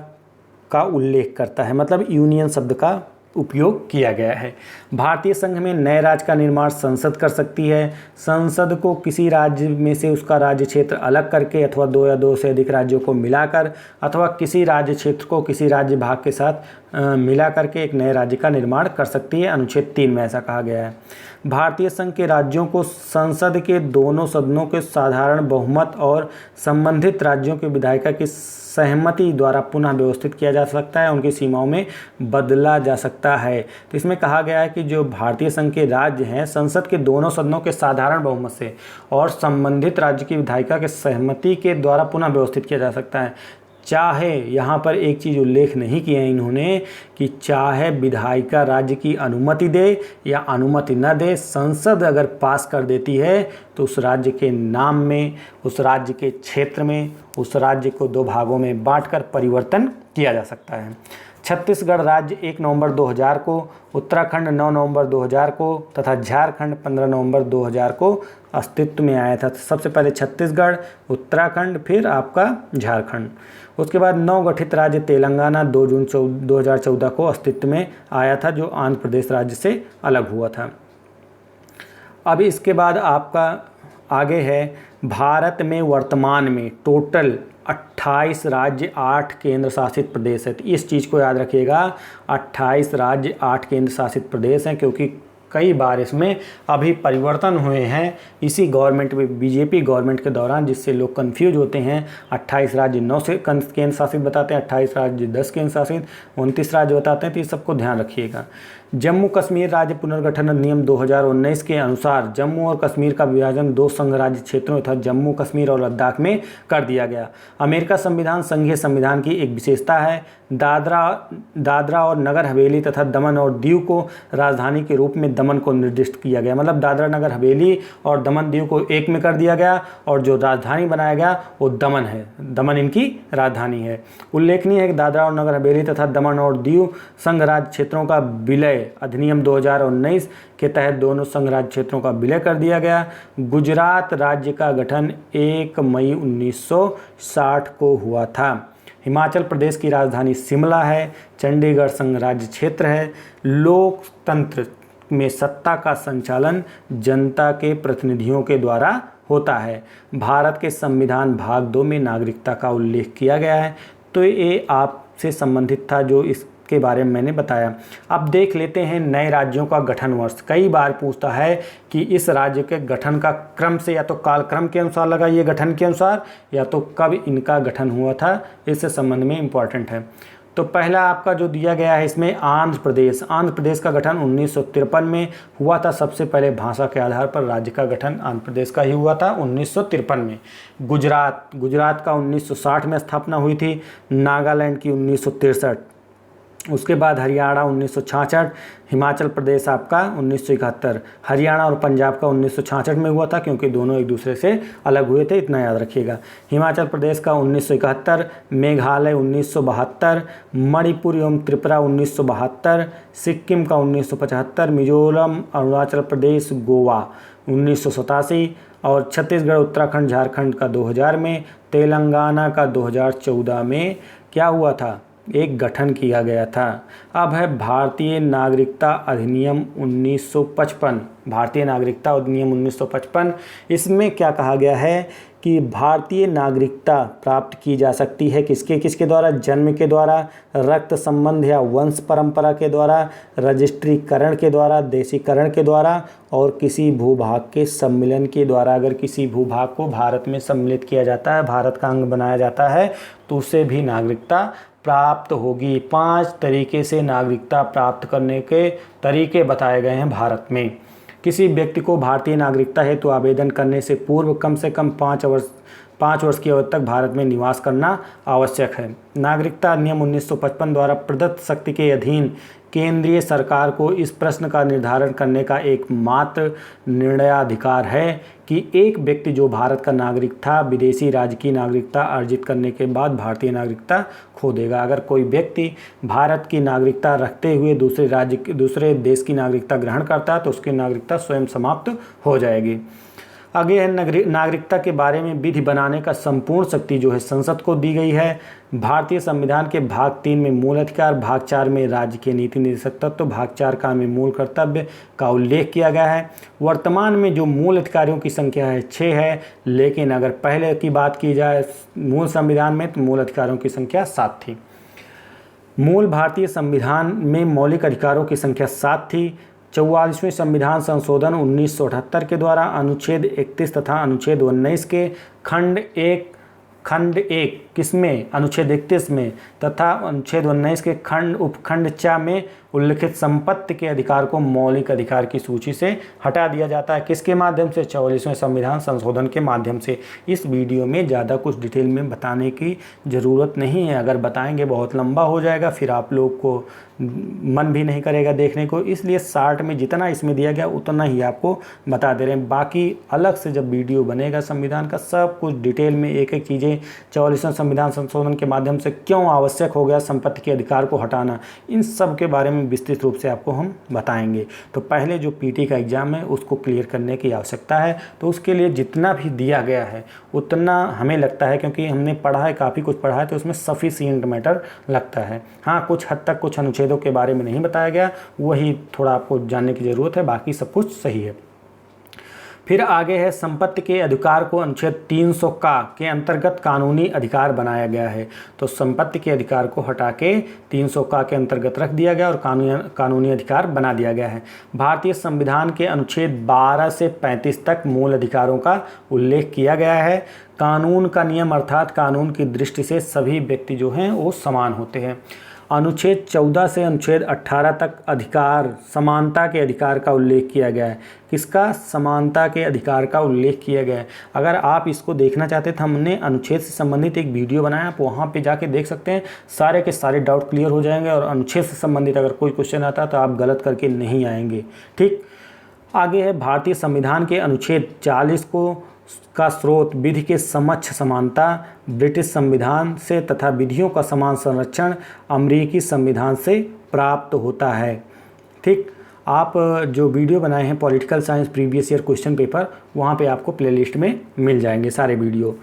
का उल्लेख करता है, मतलब यूनियन शब्द का उपयोग किया गया है। भारतीय संघ में नए राज्य का निर्माण संसद कर सकती है। संसद को किसी राज्य में से उसका राज्य क्षेत्र अलग करके, अथवा 2 या 2 से अधिक राज्यों को मिलाकर, अथवा किसी राज्य क्षेत्र को किसी राज्य भाग के साथ मिला करके एक नए राज्य का निर्माण कर सकती है। अनुच्छेद 3 में ऐसा कहा गया है। भारतीय संघ के राज्यों को संसद के दोनों सदनों के साधारण बहुमत और संबंधित राज्यों के विधायिका की सहमति द्वारा पुनः व्यवस्थित किया जा सकता है, उनकी सीमाओं में बदला जा सकता है। तो इसमें कहा गया है कि जो भारतीय संघ के राज्य हैं, संसद के दोनों सदनों के साधारण बहुमत से और संबंधित राज्य की विधायिका के सहमति के द्वारा पुनः व्यवस्थित किया जा सकता है। चाहे यहाँ पर एक चीज़ उल्लेख नहीं किया है इन्होंने कि चाहे विधायिका राज्य की अनुमति दे या अनुमति न दे, संसद अगर पास कर देती है तो उस राज्य के नाम में, उस राज्य के क्षेत्र में, उस राज्य को 2 भागों में बांटकर परिवर्तन किया जा सकता है। छत्तीसगढ़ राज्य 1 नवंबर 2000 को, उत्तराखंड 9 नवंबर 2000 को तथा झारखंड 15 नवंबर 2000 को अस्तित्व में आया था। सबसे पहले छत्तीसगढ़, उत्तराखंड, फिर आपका झारखंड। उसके बाद नवगठित राज्य तेलंगाना 2 जून 2014 को अस्तित्व में आया था, जो आंध्र प्रदेश राज्य से अलग हुआ था। अब इसके बाद आपका आगे है भारत में वर्तमान में टोटल 28 राज्य 8 केंद्र शासित प्रदेश है। तो इस चीज़ को याद रखिएगा, 28 राज्य 8 केंद्र शासित प्रदेश हैं, क्योंकि कई बार इसमें अभी परिवर्तन हुए हैं इसी गवर्नमेंट में, बीजेपी गवर्नमेंट के दौरान, जिससे लोग कंफ्यूज होते हैं। 28 राज्य 9 से केंद्र शासित बताते हैं, 28 राज्य 10 केंद्र शासित, 29 राज्य बताते हैं। तो ये सबको ध्यान रखिएगा। जम्मू कश्मीर राज्य पुनर्गठन अधिनियम 2019 के अनुसार जम्मू और कश्मीर का विभाजन 2 संघ राज्य क्षेत्रों तथा जम्मू कश्मीर और लद्दाख में कर दिया गया। अमेरिका संविधान संघीय संविधान की एक विशेषता है। दादरा और नगर हवेली तथा दमन और दीव को राजधानी के रूप में दमन को निर्दिष्ट किया गया। मतलब दादरा नगर हवेली और दमन दीव को एक में कर दिया गया, और जो राजधानी बनाया गया वो दमन है, दमन इनकी राजधानी है। उल्लेखनीय है कि दादरा और नगर हवेली तथा दमन और दीव संघ राज्य क्षेत्रों का विलय अधिनियम 2019 के तहत दोनों संघ राज्य क्षेत्रों का विलय कर दिया गया। गुजरात राज्य का गठन 1 मई 1960 को हुआ था। हिमाचल प्रदेश की राजधानी शिमला है। चंडीगढ़ संघ राज्य क्षेत्र है। लोकतंत्र में सत्ता का संचालन जनता के प्रतिनिधियों के द्वारा होता है। भारत के संविधान भाग 2 में नागरिकता का उल्लेख किया गया है। तो ये आपसे संबंधित था जो इसके बारे में मैंने बताया। अब देख लेते हैं नए राज्यों का गठन वर्ष। कई बार पूछता है कि इस राज्य के गठन का क्रम से या तो कालक्रम के अनुसार लगाइए, गठन के अनुसार, या तो कब इनका गठन हुआ था, इससे संबंध में इम्पॉर्टेंट है। तो पहला आपका जो दिया गया है इसमें आंध्र प्रदेश का गठन 1953 में हुआ था। सबसे पहले भाषा के आधार पर राज्य का गठन आंध्र प्रदेश का ही हुआ था 1953 में। गुजरात का 1960 में स्थापना हुई थी। नागालैंड की 1963, उसके बाद हरियाणा 1966, हिमाचल प्रदेश आपका 1971। हरियाणा और पंजाब का 1966 में हुआ था, क्योंकि दोनों एक दूसरे से अलग हुए थे, इतना याद रखिएगा। हिमाचल प्रदेश का 1971, मेघालय 1972, मणिपुर एवं त्रिपुरा 1972, सिक्किम का 1975, मिजोरम, अरुणाचल प्रदेश, गोवा 1987, और छत्तीसगढ़, उत्तराखंड, झारखंड का 2000 में, तेलंगाना का 2014 में क्या हुआ था, एक गठन किया गया था। अब है भारतीय नागरिकता अधिनियम 1955। भारतीय नागरिकता अधिनियम 1955, इसमें क्या कहा गया है कि भारतीय नागरिकता प्राप्त की जा सकती है किसके द्वारा, जन्म के द्वारा, रक्त संबंध या वंश परंपरा के द्वारा, रजिस्ट्रीकरण के द्वारा, देशीकरण के द्वारा, और किसी भूभाग के सम्मिलन के द्वारा। अगर किसी भूभाग को भारत में सम्मिलित किया जाता है, भारत का अंग बनाया जाता है, तो उसे भी नागरिकता प्राप्त होगी। 5 तरीके से नागरिकता प्राप्त करने के तरीके बताए गए हैं भारत में। किसी व्यक्ति को भारतीय नागरिकता हेतु आवेदन करने से पूर्व कम से कम 5 वर्ष की अवधि तक भारत में निवास करना आवश्यक है। नागरिकता अधिनियम 1955 द्वारा प्रदत्त शक्ति के अधीन केंद्रीय सरकार को इस प्रश्न का निर्धारण करने का एकमात्र निर्णयाधिकार है कि एक व्यक्ति जो भारत का नागरिक था, विदेशी राज्य की नागरिकता अर्जित करने के बाद भारतीय नागरिकता खो देगा। अगर कोई व्यक्ति भारत की नागरिकता रखते हुए दूसरे देश की नागरिकता ग्रहण करता है, तो उसकी नागरिकता स्वयं समाप्त हो जाएगी। आगे है नागरिकता के बारे में विधि बनाने का संपूर्ण शक्ति जो है संसद को दी गई है। भारतीय संविधान के भाग 3 में मूल अधिकार, भाग 4 में राज्य के नीति निर्देशक तत्व, भाग 4 का में मूल कर्तव्य का उल्लेख किया गया है। वर्तमान में जो मूल अधिकारियों की संख्या है 6 है, लेकिन अगर पहले की बात की जाए मूल संविधान में, तो मूल अधिकारियों की संख्या 7 थी। मूल भारतीय संविधान में मौलिक अधिकारों की संख्या 7 थी। 44वें संविधान संशोधन 1978 के द्वारा अनुच्छेद 31 तथा अनुच्छेद 19 के खंड 1 किसमें, अनुच्छेद 31 में, तथा अनुच्छेद 19 के उपखंड 4 में उल्लिखित संपत्ति के अधिकार को मौलिक अधिकार की सूची से हटा दिया जाता है। किसके माध्यम से, 44वें संविधान संशोधन के माध्यम से। इस वीडियो में ज़्यादा कुछ डिटेल में बताने की ज़रूरत नहीं है, अगर बताएंगे बहुत लंबा हो जाएगा, फिर आप लोग को मन भी नहीं करेगा देखने को, इसलिए शार्ट में जितना इसमें दिया गया उतना ही आपको बता दे रहे हैं। बाकी अलग से जब वीडियो बनेगा संविधान का, सब कुछ डिटेल में एक एक चीज़ें 44वें संविधान संशोधन के माध्यम से क्यों आवश्यक हो गया संपत्ति के अधिकार को हटाना, इन सब के बारे में विस्तृत रूप से आपको हम बताएंगे। तो पहले जो पीटी का एग्ज़ाम है उसको क्लियर करने की आवश्यकता है, तो उसके लिए जितना भी दिया गया है उतना हमें लगता है, क्योंकि हमने पढ़ा है, काफ़ी कुछ पढ़ा है, तो उसमें सफिशिएंट मैटर लगता है। हाँ, कुछ हद तक कुछ अनुच्छेदों के बारे में नहीं बताया गया, वही थोड़ा आपको जानने की ज़रूरत है, बाकी सब कुछ सही है। फिर आगे है संपत्ति के अधिकार को अनुच्छेद 300 का के अंतर्गत कानूनी अधिकार बनाया गया है। तो संपत्ति के अधिकार को हटा के 300 का के अंतर्गत रख दिया गया और कानूनी अधिकार बना दिया गया है। भारतीय संविधान के अनुच्छेद 12 से 35 तक मूल अधिकारों का उल्लेख किया गया है। कानून का नियम अर्थात कानून की दृष्टि से सभी व्यक्ति जो हैं वो समान होते हैं। अनुच्छेद 14 से अनुच्छेद 18 तक अधिकार समानता के अधिकार का उल्लेख किया गया है। किसका? समानता के अधिकार का उल्लेख किया गया है। अगर आप इसको देखना चाहते हैं तो हमने अनुच्छेद से संबंधित एक वीडियो बनाया, आप वहाँ पे जाके देख सकते हैं, सारे के सारे डाउट क्लियर हो जाएंगे और अनुच्छेद से संबंधित अगर कोई क्वेश्चन आता है तो आप गलत करके नहीं आएंगे। ठीक, आगे है भारतीय संविधान के अनुच्छेद 40 का स्रोत विधि के समक्ष समानता ब्रिटिश संविधान से तथा विधियों का समान संरक्षण अमेरिकी संविधान से प्राप्त होता है। ठीक, आप जो वीडियो बनाए हैं political science previous year question paper, वहाँ पे आपको प्लेलिस्ट में मिल जाएंगे सारे वीडियो।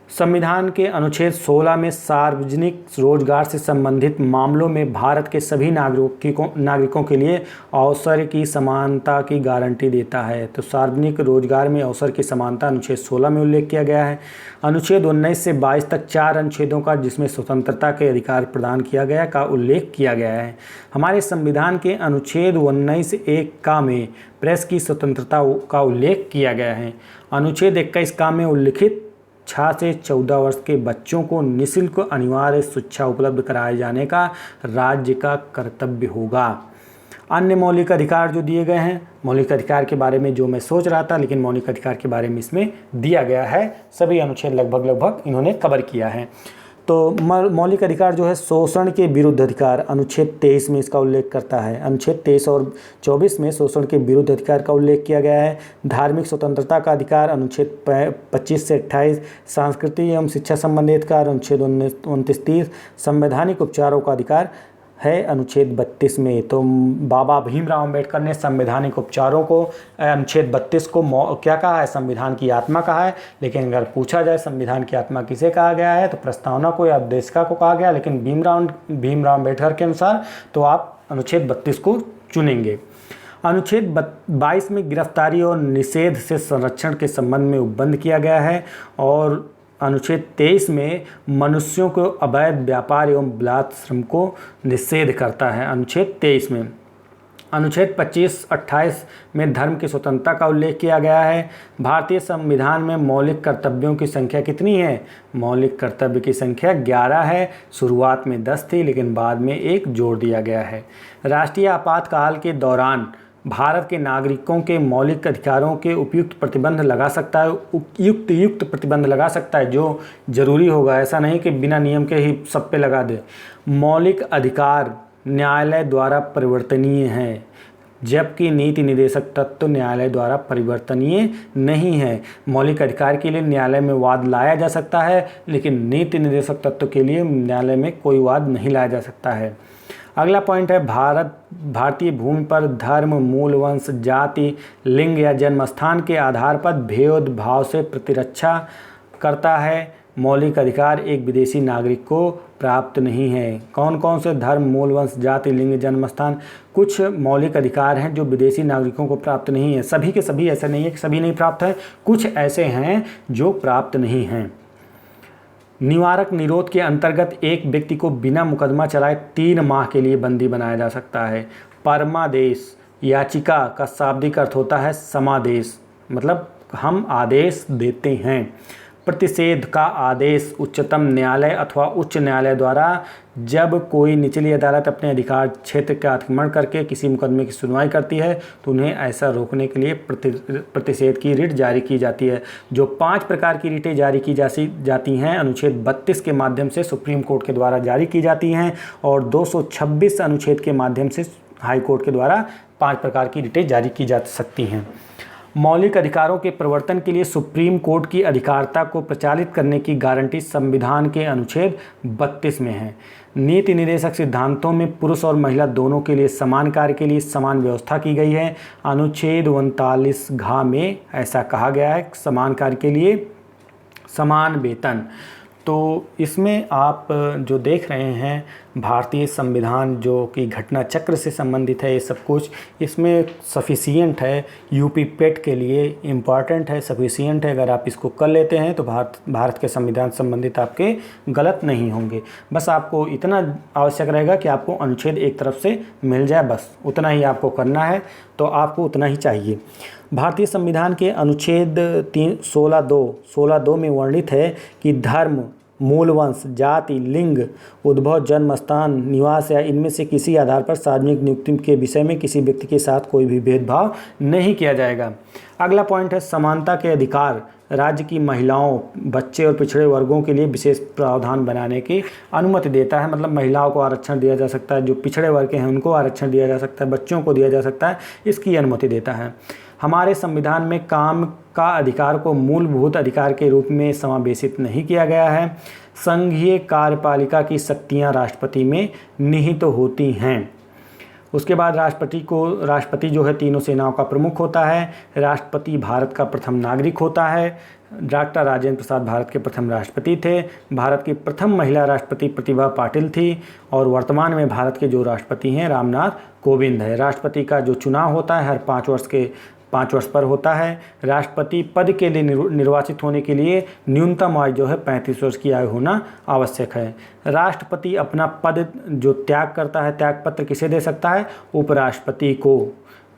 संविधान के अनुच्छेद 16 में सार्वजनिक रोजगार से संबंधित मामलों में भारत के सभी नागरिकों के लिए अवसर की समानता की गारंटी देता है। तो सार्वजनिक रोजगार में अवसर की समानता अनुच्छेद 16 में उल्लेख किया गया है। अनुच्छेद 19 से 22 तक 4 अनुच्छेदों का जिसमें स्वतंत्रता के अधिकार प्रदान किया गया का उल्लेख किया गया है। हमारे संविधान के अनुच्छेद 19(1) का में प्रेस की स्वतंत्रता का उल्लेख किया गया है। अनुच्छेद 21 का में उल्लिखित 6 से 14 वर्ष के बच्चों को निःशुल्क अनिवार्य शिक्षा उपलब्ध कराए जाने का राज्य का कर्तव्य होगा। अन्य मौलिक अधिकार जो दिए गए हैं, मौलिक अधिकार के बारे में जो मैं सोच रहा था, लेकिन मौलिक अधिकार के बारे में इसमें दिया गया है, सभी अनुच्छेद लगभग इन्होंने कवर किया है। तो मौलिक अधिकार जो है शोषण के विरुद्ध अधिकार अनुच्छेद 23 में इसका उल्लेख करता है। अनुच्छेद 23 और 24 में शोषण के विरुद्ध अधिकार का उल्लेख किया गया है। धार्मिक स्वतंत्रता का अधिकार अनुच्छेद 25 से 28, सांस्कृतिक एवं शिक्षा संबंधी अधिकार अनुच्छेद 29-30, संवैधानिक उपचारों का अधिकार है अनुच्छेद 32 में। तो बाबा भीमराव अंबेडकर ने संवैधानिक उपचारों को अनुच्छेद 32 को क्या कहा है? संविधान की आत्मा कहा है। लेकिन अगर पूछा जाए संविधान की आत्मा किसे कहा गया है तो प्रस्तावना को या उद्देशिका को कहा गया, लेकिन भीमराव अंबेडकर के अनुसार तो आप अनुच्छेद 32 को चुनेंगे। अनुच्छेद 22 में गिरफ्तारी और निषेध से संरक्षण के संबंध में उपबंध किया गया है और अनुच्छेद 23 में मनुष्यों को अवैध व्यापार एवं बलात्कार श्रम को निषेध करता है। अनुच्छेद 23 में अनुच्छेद 25-28 में धर्म की स्वतंत्रता का उल्लेख किया गया है। भारतीय संविधान में मौलिक कर्तव्यों की संख्या कितनी है? मौलिक कर्तव्य की संख्या 11 है। शुरुआत में 10 थी लेकिन बाद में एक जोड़ दिया गया है। राष्ट्रीय आपातकाल के दौरान भारत के नागरिकों के मौलिक अधिकारों के उपयुक्त प्रतिबंध लगा सकता है, युक्त प्रतिबंध लगा सकता है जो जरूरी होगा। ऐसा नहीं कि बिना नियम के ही सब पे लगा दे। मौलिक अधिकार न्यायालय द्वारा परिवर्तनीय है, जबकि नीति निर्देशक तत्व न्यायालय द्वारा परिवर्तनीय नहीं है। मौलिक अधिकार के लिए न्यायालय में वाद लाया जा सकता है, लेकिन नीति निर्देशक तत्व के लिए न्यायालय में कोई वाद नहीं लाया जा सकता है। अगला पॉइंट है भारतीय भूमि पर धर्म, मूल वंश, जाति, लिंग या जन्म स्थान के आधार पर भेदभाव से प्रतिरक्षा करता है। मौलिक अधिकार एक विदेशी नागरिक को प्राप्त नहीं है। कौन कौन से धर्म, मूल वंश, जाति, लिंग, जन्म स्थान? कुछ मौलिक अधिकार हैं जो विदेशी नागरिकों को प्राप्त नहीं है। सभी के सभी ऐसा नहीं है कि सभी नहीं प्राप्त हैं, कुछ ऐसे हैं जो प्राप्त नहीं हैं। निवारक निरोध के अंतर्गत एक व्यक्ति को बिना मुकदमा चलाए 3 माह के लिए बंदी बनाया जा सकता है। परमादेश याचिका का शाब्दिक अर्थ होता है समादेश, मतलब हम आदेश देते हैं। प्रतिषेध का आदेश उच्चतम न्यायालय अथवा उच्च न्यायालय द्वारा जब कोई निचली अदालत अपने अधिकार क्षेत्र का अतिक्रमण करके किसी मुकदमे की सुनवाई करती है तो उन्हें ऐसा रोकने के लिए प्रतिषेध की रिट जारी की जाती है। जो 5 प्रकार की रिटें जारी की जाती हैं अनुच्छेद 32 के माध्यम से सुप्रीम कोर्ट के द्वारा जारी की जाती हैं और 226 अनुच्छेद के माध्यम से हाई कोर्ट के द्वारा 5 प्रकार की रिटें जारी की जा सकती हैं। मौलिक अधिकारों के प्रवर्तन के लिए सुप्रीम कोर्ट की अधिकारिता को प्रचालित करने की गारंटी संविधान के अनुच्छेद 32 में है। नीति निर्देशक सिद्धांतों में पुरुष और महिला दोनों के लिए समान कार्य के लिए समान व्यवस्था की गई है। अनुच्छेद 39(घ) में ऐसा कहा गया है, समान कार्य के लिए समान वेतन। तो इसमें आप जो देख रहे हैं भारतीय संविधान जो कि घटना चक्र से संबंधित है, ये सब कुछ इसमें सफिशिएंट है, यूपी पेट के लिए इम्पॉर्टेंट है, सफिशिएंट है। अगर आप इसको कर लेते हैं तो भारत के संविधान संबंधित आपके गलत नहीं होंगे। बस आपको इतना आवश्यक रहेगा कि आपको अनुच्छेद एक तरफ से मिल जाए, बस उतना ही आपको करना है, तो आपको उतना ही चाहिए। भारतीय संविधान के अनुच्छेद 16(2) में वर्णित है कि धर्म, मूल वंश, जाति, लिंग, उद्भव, जन्म स्थान, निवास या इनमें से किसी आधार पर सार्वजनिक नियुक्ति के विषय में किसी व्यक्ति के साथ कोई भी भेदभाव नहीं किया जाएगा। अगला पॉइंट है समानता के अधिकार। राज्य की महिलाओं, बच्चे और पिछड़े वर्गों के लिए विशेष प्रावधान बनाने की अनुमति देता है। मतलब महिलाओं को आरक्षण दिया जा सकता है, जो पिछड़े वर्ग के हैं उनको आरक्षण दिया जा सकता है, बच्चों को दिया जा सकता है, इसकी अनुमति देता है। हमारे संविधान में काम का अधिकार को मूलभूत अधिकार के रूप में समावेशित नहीं किया गया है। संघीय कार्यपालिका की शक्तियां राष्ट्रपति में निहित होती हैं। उसके बाद राष्ट्रपति जो है तीनों सेनाओं का प्रमुख होता है। राष्ट्रपति भारत का प्रथम नागरिक होता है। डॉक्टर राजेंद्र प्रसाद भारत के प्रथम राष्ट्रपति थे। भारत की प्रथम महिला राष्ट्रपति प्रतिभा पाटिल थी और वर्तमान में भारत के जो राष्ट्रपति हैं रामनाथ कोविंद है। राष्ट्रपति का जो चुनाव होता है हर 5 वर्ष पर होता है। राष्ट्रपति पद के लिए निर्वाचित होने के लिए न्यूनतम आयु जो है 35 वर्ष की आयु होना आवश्यक है। राष्ट्रपति अपना पद जो त्याग करता है, त्यागपत्र किसे दे सकता है? उपराष्ट्रपति को।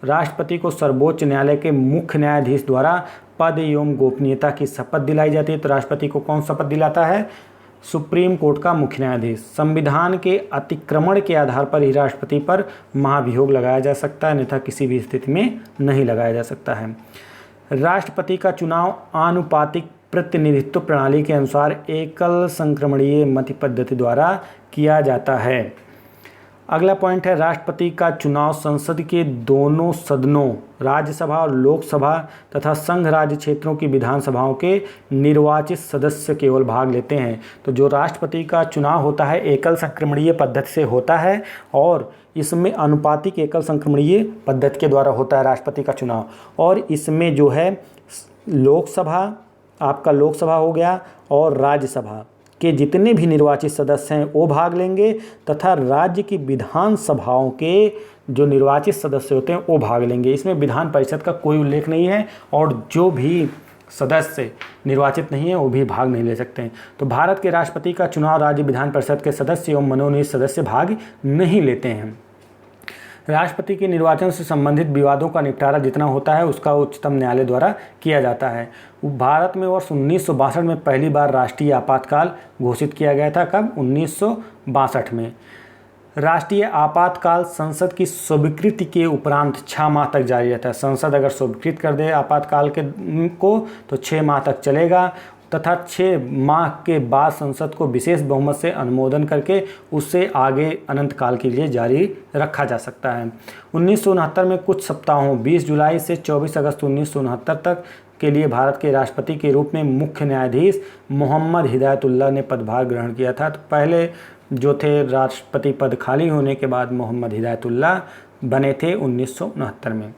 राष्ट्रपति को सर्वोच्च न्यायालय के मुख्य न्यायाधीश द्वारा पद एवं गोपनीयता की शपथ दिलाई जाती है। तो राष्ट्रपति को कौन शपथ दिलाता है? सुप्रीम कोर्ट का मुख्य न्यायाधीश। संविधान के अतिक्रमण के आधार पर ही राष्ट्रपति पर महाभियोग लगाया जा सकता है, अन्यथा किसी भी स्थिति में नहीं लगाया जा सकता है। राष्ट्रपति का चुनाव आनुपातिक प्रतिनिधित्व प्रणाली के अनुसार एकल संक्रमणीय मत पद्धति द्वारा किया जाता है। अगला पॉइंट है राष्ट्रपति का चुनाव संसद के दोनों सदनों, राज्यसभा और लोकसभा तथा संघ राज्य क्षेत्रों की विधानसभाओं के निर्वाचित सदस्य केवल भाग लेते हैं। तो जो राष्ट्रपति का चुनाव होता है एकल संक्रमणीय पद्धति से होता है और इसमें अनुपातिक एकल संक्रमणीय पद्धति के द्वारा होता है राष्ट्रपति का चुनाव। और इसमें जो है लोकसभा, आपका लोकसभा हो गया और राज्यसभा के जितने भी निर्वाचित सदस्य हैं वो भाग लेंगे तथा राज्य की विधानसभाओं के जो निर्वाचित सदस्य होते हैं वो भाग लेंगे। इसमें विधान परिषद का कोई उल्लेख नहीं है और जो भी सदस्य निर्वाचित नहीं है वो भी भाग नहीं ले सकते हैं। तो भारत के राष्ट्रपति का चुनाव राज्य विधान परिषद के सदस्य एवं मनोनीत सदस्य भाग नहीं लेते हैं। राष्ट्रपति के निर्वाचन से संबंधित विवादों का निपटारा जितना होता है उसका उच्चतम न्यायालय द्वारा किया जाता है। भारत में वर्ष 1962 में पहली बार राष्ट्रीय आपातकाल घोषित किया गया था। कब? 1962 में। राष्ट्रीय आपातकाल संसद की स्वीकृति के उपरांत 6 माह तक जारी रहता है। संसद अगर स्वीकृत कर दे आपातकाल को तो 6 माह तक चलेगा तथा 6 माह के बाद संसद को विशेष बहुमत से अनुमोदन करके उससे आगे अनंत काल के लिए जारी रखा जा सकता है। 1969 में कुछ सप्ताहों 20 जुलाई से 24 अगस्त 1969 तक के लिए भारत के राष्ट्रपति के रूप में मुख्य न्यायाधीश मोहम्मद हिदायतुल्लाह ने पदभार ग्रहण किया था। तो पहले जो थे राष्ट्रपति पद खाली होने के बाद मोहम्मद हिदायतुल्लाह बने थे 1969 में।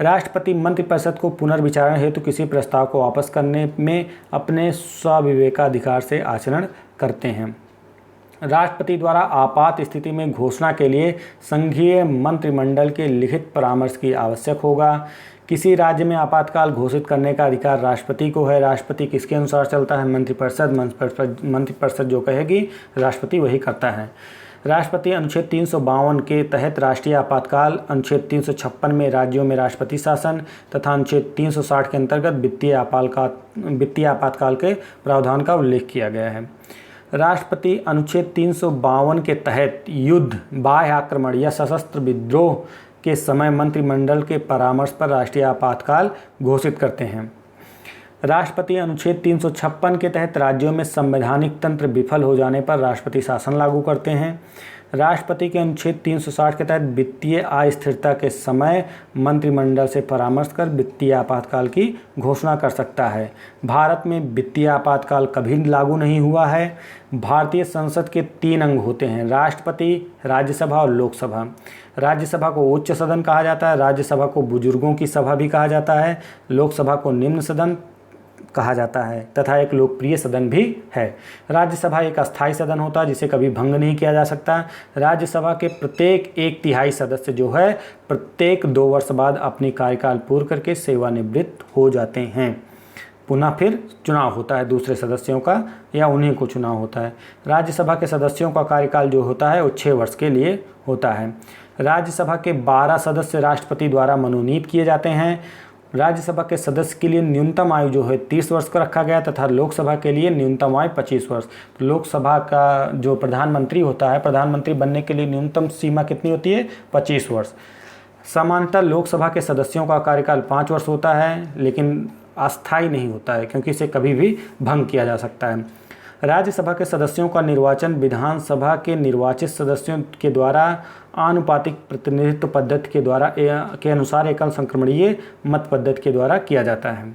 राष्ट्रपति मंत्रिपरिषद को पुनर्विचारण हेतु किसी प्रस्ताव को वापस करने में अपने स्वाविवेकाधिकार से आचरण करते हैं। राष्ट्रपति द्वारा आपात स्थिति में घोषणा के लिए संघीय मंत्रिमंडल के लिखित परामर्श की आवश्यक होगा। किसी राज्य में आपातकाल घोषित करने का अधिकार राष्ट्रपति को है। राष्ट्रपति किसके अनुसार चलता है? मंत्रिपरिषद जो कहेगी राष्ट्रपति वही करता है। राष्ट्रपति अनुच्छेद 352 के तहत राष्ट्रीय आपातकाल, अनुच्छेद 356 में राज्यों में राष्ट्रपति शासन तथा अनुच्छेद 360 के अंतर्गत वित्तीय आपातकाल के प्रावधान का उल्लेख किया गया है। राष्ट्रपति अनुच्छेद 352 के तहत युद्ध, बाह्य आक्रमण या सशस्त्र विद्रोह के समय मंत्रिमंडल के परामर्श पर राष्ट्रीय आपातकाल घोषित करते हैं। राष्ट्रपति अनुच्छेद 356 के तहत राज्यों में संवैधानिक तंत्र विफल हो जाने पर राष्ट्रपति शासन लागू करते हैं। राष्ट्रपति के अनुच्छेद 360 के तहत वित्तीय अस्थिरता के समय मंत्रिमंडल से परामर्श कर वित्तीय आपातकाल की घोषणा कर सकता है। भारत में वित्तीय आपातकाल कभी लागू नहीं हुआ है। भारतीय संसद के 3 अंग होते हैं: राष्ट्रपति, राज्यसभा और लोकसभा। राज्यसभा को उच्च सदन कहा जाता है, राज्यसभा को बुजुर्गों की सभा भी कहा जाता है, लोकसभा को निम्न सदन कहा जाता है तथा एक लोकप्रिय सदन भी है। राज्यसभा एक अस्थायी सदन होता है जिसे कभी भंग नहीं किया जा सकता। राज्यसभा के प्रत्येक 1/3 सदस्य जो है प्रत्येक 2 वर्ष बाद अपनी कार्यकाल पूर्ण करके सेवानिवृत्त हो जाते हैं। पुनः फिर चुनाव होता है दूसरे सदस्यों का या उन्हीं को चुनाव होता है। राज्यसभा के सदस्यों का कार्यकाल जो होता है वो 6 वर्ष के लिए होता है। राज्यसभा के 12 सदस्य राष्ट्रपति द्वारा मनोनीत किए जाते हैं। राज्यसभा के सदस्य के लिए न्यूनतम आयु जो है 30 वर्ष का रखा गया तथा लोकसभा के लिए न्यूनतम आयु 25 वर्ष। तो लोकसभा का जो प्रधानमंत्री होता है, प्रधानमंत्री बनने के लिए न्यूनतम सीमा कितनी होती है? 25 वर्ष। सामान्यतः लोकसभा के सदस्यों का कार्यकाल 5 वर्ष होता है, लेकिन अस्थायी नहीं होता है क्योंकि इसे कभी भी भंग किया जा सकता है। राज्यसभा के सदस्यों का निर्वाचन विधानसभा के निर्वाचित सदस्यों के द्वारा आनुपातिक प्रतिनिधित्व पद्धति के अनुसार एकल संक्रमणीय मत पद्धति के द्वारा किया जाता है।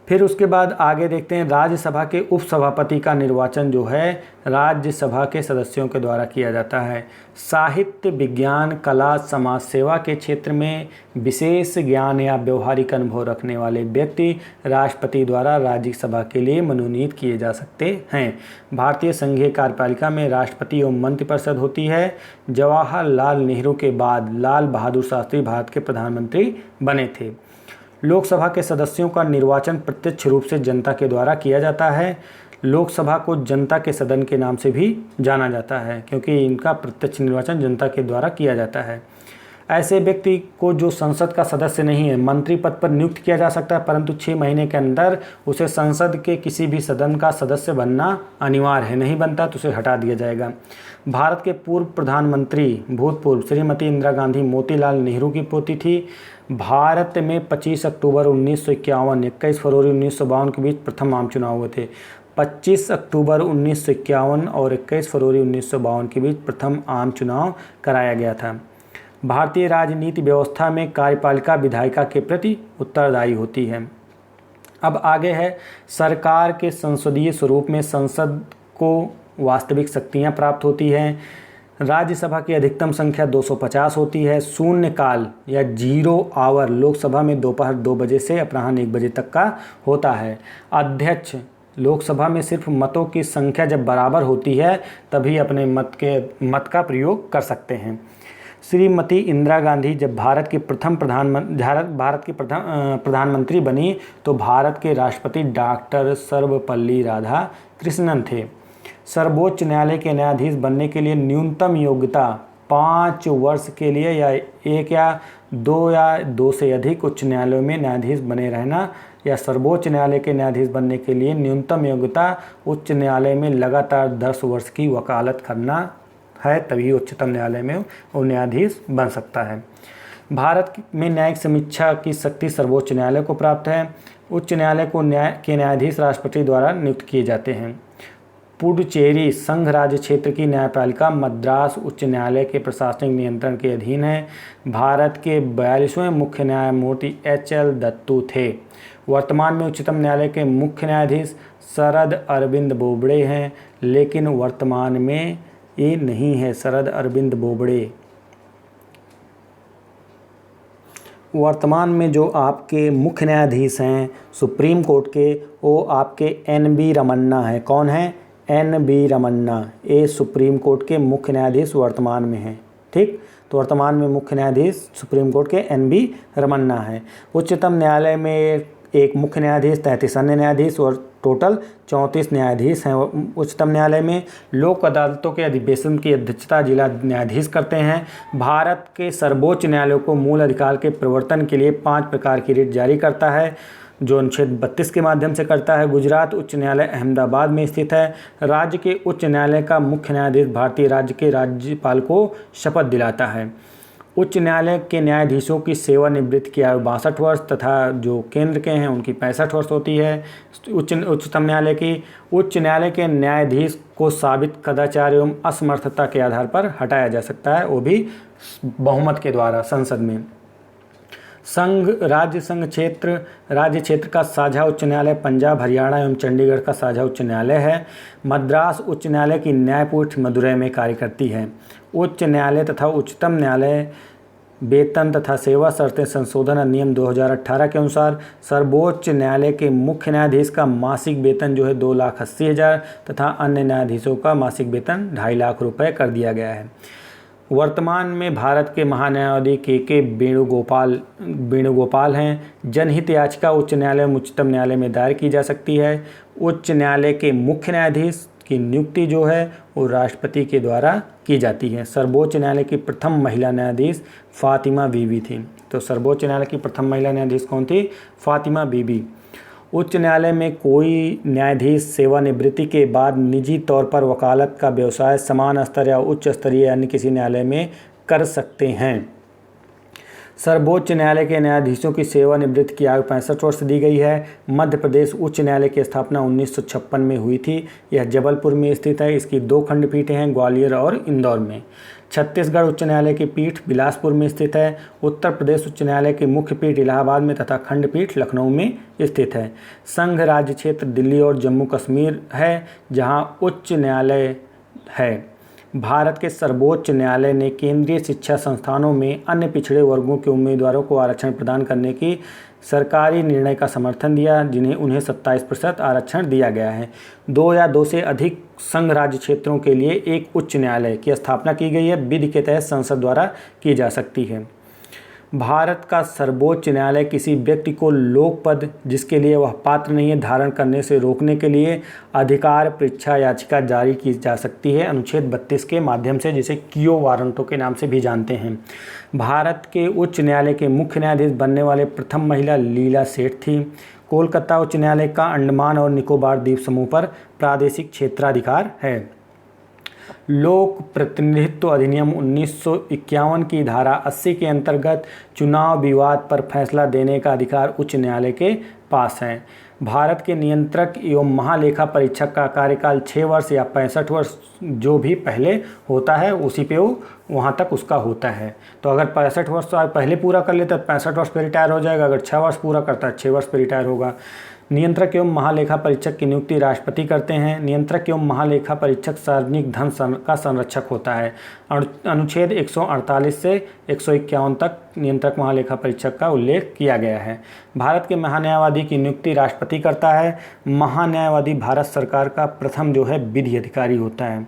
फिर उसके बाद आगे देखते हैं राज्यसभा के उपसभापति का निर्वाचन जो है राज्यसभा के सदस्यों के द्वारा किया जाता है। साहित्य, विज्ञान, कला, समाज सेवा के क्षेत्र में विशेष ज्ञान या व्यवहारिक अनुभव रखने वाले व्यक्ति राष्ट्रपति द्वारा राज्यसभा के लिए मनोनीत किए जा सकते हैं। भारतीय संघीय कार्यपालिका में राष्ट्रपति एवं मंत्रिपरिषद होती है। जवाहरलाल नेहरू के बाद लाल बहादुर शास्त्री भारत के प्रधानमंत्री बने थे। लोकसभा के सदस्यों का निर्वाचन प्रत्यक्ष रूप से जनता के द्वारा किया जाता है। लोकसभा को जनता के सदन के नाम से भी जाना जाता है क्योंकि इनका प्रत्यक्ष निर्वाचन जनता के द्वारा किया जाता है। ऐसे व्यक्ति को जो संसद का सदस्य नहीं है मंत्री पद पर नियुक्त किया जा सकता है, परंतु 6 महीने के अंदर उसे संसद के किसी भी सदन का सदस्य बनना अनिवार्य है। नहीं बनता तो उसे हटा दिया जाएगा। भारत के पूर्व प्रधानमंत्री भूतपूर्व श्रीमती इंदिरा गांधी मोतीलाल नेहरू की पोती थी। भारत में 25 अक्टूबर 1951, 21 फरवरी 1952 के बीच प्रथम आम चुनाव हुए थे। 25 अक्टूबर 1951 और 21 फरवरी 1952 के बीच प्रथम आम चुनाव कराया गया था। भारतीय राजनीति व्यवस्था में कार्यपालिका विधायिका के प्रति उत्तरदायी होती है। अब आगे है सरकार के संसदीय स्वरूप में संसद को वास्तविक शक्तियाँ प्राप्त होती हैं। राज्यसभा की अधिकतम संख्या 250 होती है। शून्यकाल या 0 आवर लोकसभा में दोपहर 2 बजे से अपराह्न 1 बजे तक का होता है। अध्यक्ष लोकसभा में सिर्फ मतों की संख्या जब बराबर होती है तभी अपने मत का प्रयोग कर सकते हैं। श्रीमती इंदिरा गांधी जब भारत की प्रधानमंत्री बनी तो भारत के राष्ट्रपति डॉक्टर सर्वपल्ली राधाकृष्णन थे। सर्वोच्च न्यायालय के न्यायाधीश बनने के लिए न्यूनतम योग्यता 5 वर्ष के लिए या 1 या 2 से अधिक उच्च न्यायालयों में न्यायाधीश बने रहना, या सर्वोच्च न्यायालय के न्यायाधीश बनने के लिए न्यूनतम योग्यता उच्च न्यायालय में लगातार 10 वर्ष की वकालत करना है, तभी उच्चतम न्यायालय में वो न्यायाधीश बन सकता है। भारत में न्यायिक समीक्षा की शक्ति सर्वोच्च न्यायालय को प्राप्त है। उच्च न्यायालय को न्यायाधीश राष्ट्रपति द्वारा नियुक्त किए जाते हैं। पुडुचेरी संघ राज्य क्षेत्र की न्यायपालिका मद्रास उच्च न्यायालय के प्रशासनिक नियंत्रण के अधीन है। भारत के 42वें मुख्य न्यायमूर्ति HL दत्तू थे। वर्तमान में उच्चतम न्यायालय के मुख्य न्यायाधीश शरद अरविंद बोबड़े हैं, लेकिन वर्तमान में ये नहीं है शरद अरविंद बोबड़े। वर्तमान में जो आपके मुख्य न्यायाधीश हैं सुप्रीम कोर्ट के, वो आपके NB रमन्ना है। कौन है? NB रमन्ना। ये सुप्रीम कोर्ट के मुख्य न्यायाधीश वर्तमान में हैं। ठीक, तो वर्तमान में मुख्य न्यायाधीश सुप्रीम कोर्ट के NB रमन्ना है। उच्चतम न्यायालय में एक मुख्य न्यायाधीश, 33 अन्य न्यायाधीश और टोटल 34 न्यायाधीश हैं उच्चतम न्यायालय में। लोक अदालतों के अधिवेशन की अध्यक्षता जिला न्यायाधीश करते हैं। भारत के सर्वोच्च न्यायालय को मूल अधिकार के प्रवर्तन के लिए 5 प्रकार की रिट जारी करता है, जो अनुच्छेद 32 के माध्यम से करता है। गुजरात उच्च न्यायालय अहमदाबाद में स्थित है। राज्य के उच्च न्यायालय का मुख्य न्यायाधीश भारतीय राज्य के राज्यपाल को शपथ दिलाता है। उच्च न्यायालय के न्यायाधीशों की सेवानिवृत्ति की आयु 62 वर्ष तथा जो केंद्र के हैं उनकी 65 वर्ष होती है। उच्चतम न्यायालय के न्यायाधीश को साबित कदाचार एवं असमर्थता के आधार पर हटाया जा सकता है, वो भी बहुमत के द्वारा संसद में। राज्य क्षेत्र का साझा उच्च न्यायालय पंजाब, हरियाणा एवं चंडीगढ़ का साझा उच्च न्यायालय है। मद्रास उच्च न्यायालय की न्यायपीठ मदुरै में कार्य करती है। उच्च न्यायालय तथा उच्चतम न्यायालय वेतन तथा सेवा शर्तें संशोधन अधिनियम 2018 के अनुसार सर्वोच्च न्यायालय के मुख्य न्यायाधीश का मासिक वेतन जो है 2,80,000 तथा अन्य न्यायाधीशों का मासिक वेतन 2.5 लाख रुपए कर दिया गया है। वर्तमान में भारत के महान्यायाधीश के वेणुगोपाल हैं। जनहित याचिका उच्च न्यायालय एवं उच्चतम न्यायालय में दायर की जा सकती है। उच्च न्यायालय के मुख्य न्यायाधीश की नियुक्ति जो है वो राष्ट्रपति के द्वारा की जाती है। सर्वोच्च न्यायालय की प्रथम महिला न्यायाधीश फातिमा बीबी थी। तो सर्वोच्च न्यायालय की प्रथम महिला न्यायाधीश कौन थी? फातिमा बीबी। उच्च न्यायालय में कोई न्यायाधीश सेवानिवृत्ति के बाद निजी तौर पर वकालत का व्यवसाय समान स्तर या उच्च स्तरीय अन्य किसी न्यायालय में कर सकते हैं। सर्वोच्च न्यायालय के न्यायाधीशों की सेवानिवृत्ति की आयु 65 वर्ष दी गई है। मध्य प्रदेश उच्च न्यायालय की स्थापना 1956 में हुई थी। यह जबलपुर में स्थित है। इसकी 2 खंडपीठें हैं, ग्वालियर और इंदौर में। छत्तीसगढ़ उच्च न्यायालय की पीठ बिलासपुर में स्थित है। उत्तर प्रदेश उच्च न्यायालय की मुख्य पीठ इलाहाबाद में तथा खंडपीठ लखनऊ में स्थित है। संघ राज्य क्षेत्र दिल्ली और जम्मू कश्मीर है, जहां उच्च न्यायालय है। भारत के सर्वोच्च न्यायालय ने केंद्रीय शिक्षा संस्थानों में अन्य पिछड़े वर्गों के उम्मीदवारों को आरक्षण प्रदान करने की सरकारी निर्णय का समर्थन दिया, जिन्हें उन्हें 27% आरक्षण दिया गया है। 2 या 2 से अधिक संघ राज्य क्षेत्रों के लिए एक उच्च न्यायालय की स्थापना की गई है। विधि के तहत संसद द्वारा की जा सकती है। भारत का सर्वोच्च न्यायालय किसी व्यक्ति को लोक पद जिसके लिए वह पात्र नहीं है धारण करने से रोकने के लिए अधिकार परीक्षा याचिका जारी की जा सकती है, अनुच्छेद 32 के माध्यम से, जिसे कियो वारंटों के नाम से भी जानते हैं। भारत के उच्च न्यायालय के मुख्य न्यायाधीश बनने वाले प्रथम महिला लीला सेठ थी। कोलकाता उच्च न्यायालय का अंडमान और निकोबार द्वीप समूह पर प्रादेशिक क्षेत्राधिकार है। लोक प्रतिनिधित्व अधिनियम 1951 की धारा 80 के अंतर्गत चुनाव विवाद पर फैसला देने का अधिकार उच्च न्यायालय के पास है। भारत के नियंत्रक एवं महालेखा परीक्षक का कार्यकाल 6 वर्ष या 65 वर्ष जो भी पहले होता है उसी पे वो वहाँ तक उसका होता है। तो अगर 65 वर्ष पहले पूरा कर लेता है तो 65 वर्ष पर रिटायर हो जाएगा। अगर 6 वर्ष पूरा करता है 6 वर्ष पर रिटायर होगा। नियंत्रक एवं महालेखा परीक्षक की नियुक्ति राष्ट्रपति करते हैं। नियंत्रक एवं महालेखा परीक्षक सार्वजनिक धन का संरक्षक होता है। अनुच्छेद 148 से 151 तक नियंत्रक महालेखा परीक्षक का उल्लेख किया गया है। भारत के महान्यायवादी की नियुक्ति राष्ट्रपति करता है। महान्यायवादी भारत सरकार का प्रथम जो है विधि अधिकारी होता है।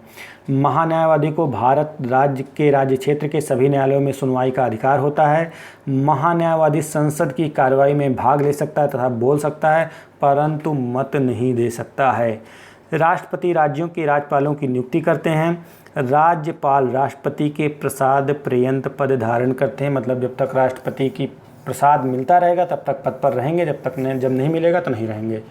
महान्यायवादी को भारत राज्य के राज्य क्षेत्र के सभी न्यायालयों में सुनवाई का अधिकार होता है। महान्यायवादी संसद की कार्रवाई में भाग ले सकता है तथा बोल सकता है, परंतु मत नहीं दे सकता है। राष्ट्रपति राज्यों के राज्यपालों की नियुक्ति करते हैं। राज्यपाल राष्ट्रपति के प्रसाद पर्यंत पद धारण करते हैं, मतलब जब तक राष्ट्रपति की प्रसाद मिलता रहेगा तब तक पद पर रहेंगे, जब नहीं मिलेगा तो नहीं रहेंगे।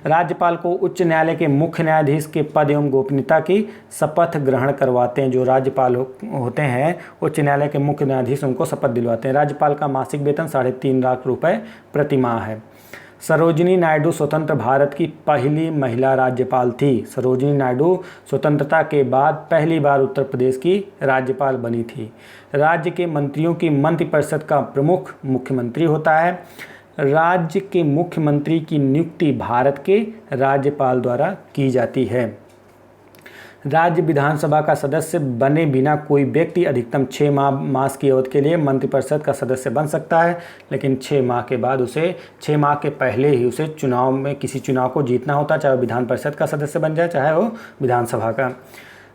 राज्यपाल को उच्च न्यायालय के मुख्य न्यायाधीश के पद एवं गोपनीयता की शपथ ग्रहण करवाते हैं। जो राज्यपाल होते हैं उच्च न्यायालय के मुख्य न्यायाधीश उनको शपथ दिलवाते हैं। राज्यपाल का मासिक वेतन 3.5 लाख रुपए प्रति माह है। सरोजिनी नायडू स्वतंत्र भारत की पहली महिला राज्यपाल थी। सरोजिनी नायडू स्वतंत्रता के बाद पहली बार उत्तर प्रदेश की राज्यपाल बनी थी। राज्य के मंत्रियों की मंत्रिपरिषद का प्रमुख मुख्यमंत्री होता है। राज्य के मुख्यमंत्री की नियुक्ति भारत के राज्यपाल द्वारा की जाती है। राज्य विधानसभा का सदस्य बने बिना कोई व्यक्ति अधिकतम 6 मास की अवधि के लिए मंत्रिपरिषद का सदस्य बन सकता है, लेकिन 6 माह के बाद उसे 6 माह के पहले ही उसे चुनाव में किसी चुनाव को जीतना होता है, चाहे वो विधान परिषद का सदस्य बन जाए चाहे वो विधानसभा का।